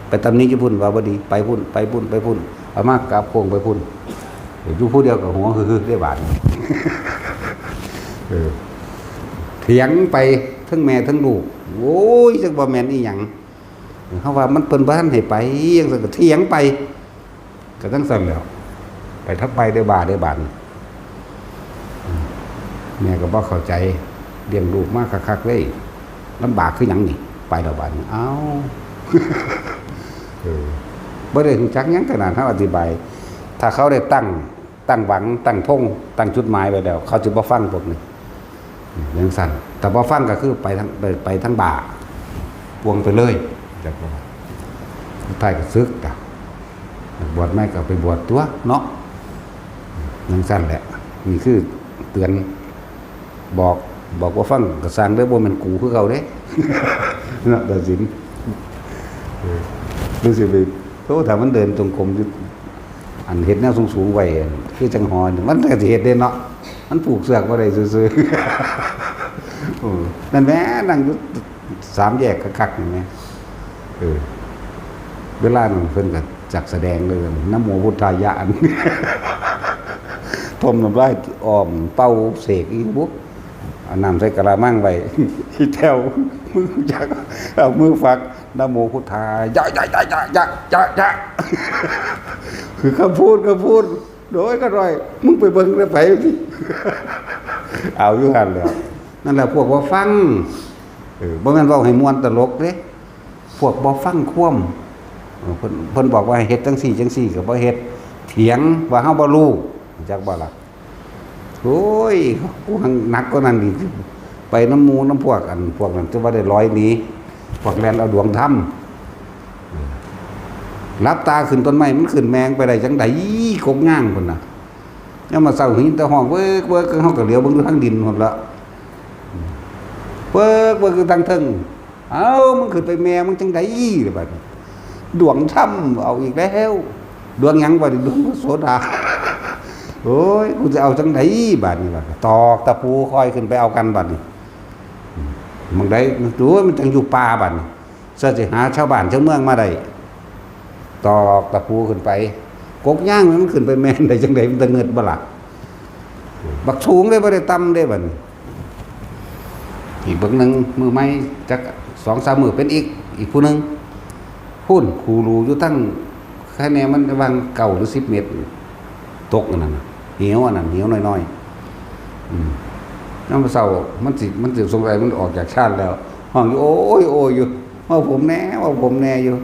A: ไปตำนี้อยู่พุ่นว่าบ่ดีไปพุ่นเอามากราบโค้งไปพุ่นอยู่ผู้เดียวกับหัวคือได้บาดเถียงไปทั้งแม่ทั้งลูกโอ้ยจักบ่แม่นอีหยังเฮาว่ามันเพิ่นบ่ทันให้ไปจังซั่นก็เถียงไปก็จังซั่นแล้วไปทับไปได้บาดแม่ก็บ่เข้าใจเลี้ยงลูกมาคักๆเลยลำบากคือหยังนี่ไปแล้วบาดเอ้าบ่ได้รู้จักหยังขนาดเฮาอธิบายถ้าเขาได้ตั้งหวังตั้งธงตั้งจุดหมายไว้แล้วเขาจะบ่ฟังพวกนี้จังซั่นแต่บ่ฟังก็คือไปทั้งบ่าปวงไปเลยจักว่าสุดท้ายก็สึกจ้ะบวชไม่ก็ไปบวชตัวเนาะจังซั่นแหละนี่คือเตือนบอกว่าฟังก็สร้างได้บ่แม่นกูคือเขาเด้ นาฏศิลป์ดูสิไปโอ้ถ้ามันเดินจงกรมอยู่อันเฮ็ดแนวสูงๆไว้คือจังหอนี่มันก็สิเฮ็ดได้เนาะมันผูกเสือกบ่ได้ซื่อๆโอ้นั่นแหละนั่งอยู่สามแยกคักๆนี่แหมเวลานั้นเพิ่นก็จักแสดงเลยนะโมพุทธายะอันทมน้ำลายอ้อมเป่าเสกอีบุ๊บเอาน้ำใส่กะละมังไว้ที่แถวมือจักเอามือฝักนะโมพุทธายะยะคือคำพูดโดยก็ร่อยมึงไปเบิ่งแล้วไปสิเอาอยู่หั่นแหล้วนั่นแหละพวกว่าฟังบ่แม่นเว้าให้ม่วนตลกเด้พวกบ่ฟังควมเพิ่นบอกว่าให้เฮ็ดจังซี่ก็บ่เฮ็ดเถียงว่าเฮาบ่รู้จักบ่ล่ะโอ้ยกูหังหนักกว่านั้นอีกไปน้ำหมู่น้ำพวกนั้นจะว่าได้ร้อยหนีพวกแล่นเอาดวงธรรมรับตาขึ้นต้นไม้มันขึ้นแมงไปได้จังได๋กกย่างพุ่นน่ะยามมาเช้าหินแต่ห้องเว้อเฮาก็เหลียวเบิ่งทางดินพุ่นละเบิ่งทางเทิงเอ้ามึงขึ้นไปแมงมึงจังได๋บัดดวงธรรมเอาอีกแล้วดวงหยังบ่ได้ดวงโสดาโอ้ยกูจะเอาจังได๋บัดนี้ล่ะตอกตะปูค่อยขึ้นไปเอากันบัดนี้มึงได้ดูมันจังอยู่ป่าบัดนี้ซะสิหาชาวบ้านชาวเมืองมาได้ตอกตะปูขึ้นไปกกย่างมันขึ้นไปแม่นได้จังได๋มันตะเงิดบ่ล่ะบักสูงได้บ่ได้ต่ำได้บัดนี้อีกเบิ่งนึงมือไม้จัก 2-3 มื้อเป็นอีกผู้นึงพูนครูรูอยู่ตั้งแค่แนวมันวาง9หรือ10เมตรตกนั่นน่ะเหี่ยวอันนั้นเหี่ยวน้อยๆน้ำเศร้ามันสิสงสัยมันออกจากชาติแล้วห้องอยู่โอ้ยอยู่ว่าผมแน่อยู่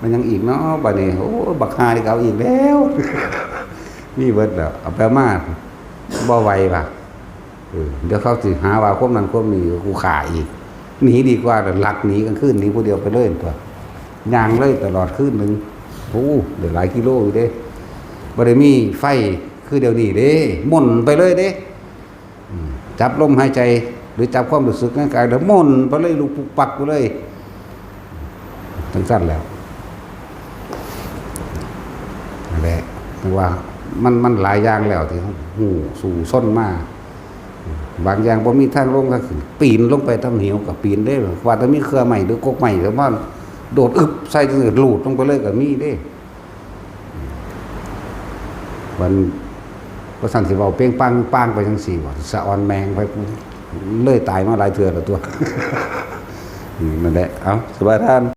A: มันยังอีกเนาะบัดนี้โอ้บักฮาที่เอาอีกแล้วมีเบิดแล้วเอาไปมาบ่ไหวป่ะเดี๋ยวเขาสิหาว่าควบนั้นควบนี้กูขาอีกหนีดีกว่าหลักหนีกันขึ้นหนีผู้เดียวไปเลยตัวย่างเลยตลอดคืนนึงโอ้เดี๋ยวหลายกิโลอยู่เด้บ่ได้มีไฟคือเดี๋ยวนี้เด้ม่นไปเลยเด้จับลมหายใจหรือจับความรู้สึกในกายแล้วม่นไปเลยลูกปุกปักไปเลยสั้นแล้วนั่นแหละแต่ว่ามันหลายอย่างแล้วที่หูสู่ส้นมาบางอย่างบ่มีทางลงก็คือปีนลงไปทำเหวกับปีนได้ว่าถ้ามีเครือใหม่หรือกกใหม่หรือว่าโดดอึบใส่จนหลุดลงไปเลยก็มีเด้วันก็สั่นสิเว้าเป้งปังไปจังซี่บ่สะออนแมงไปเลยตายมาหลายเทื่อแล้วตัวนั่นแหละเอาสบายท่าน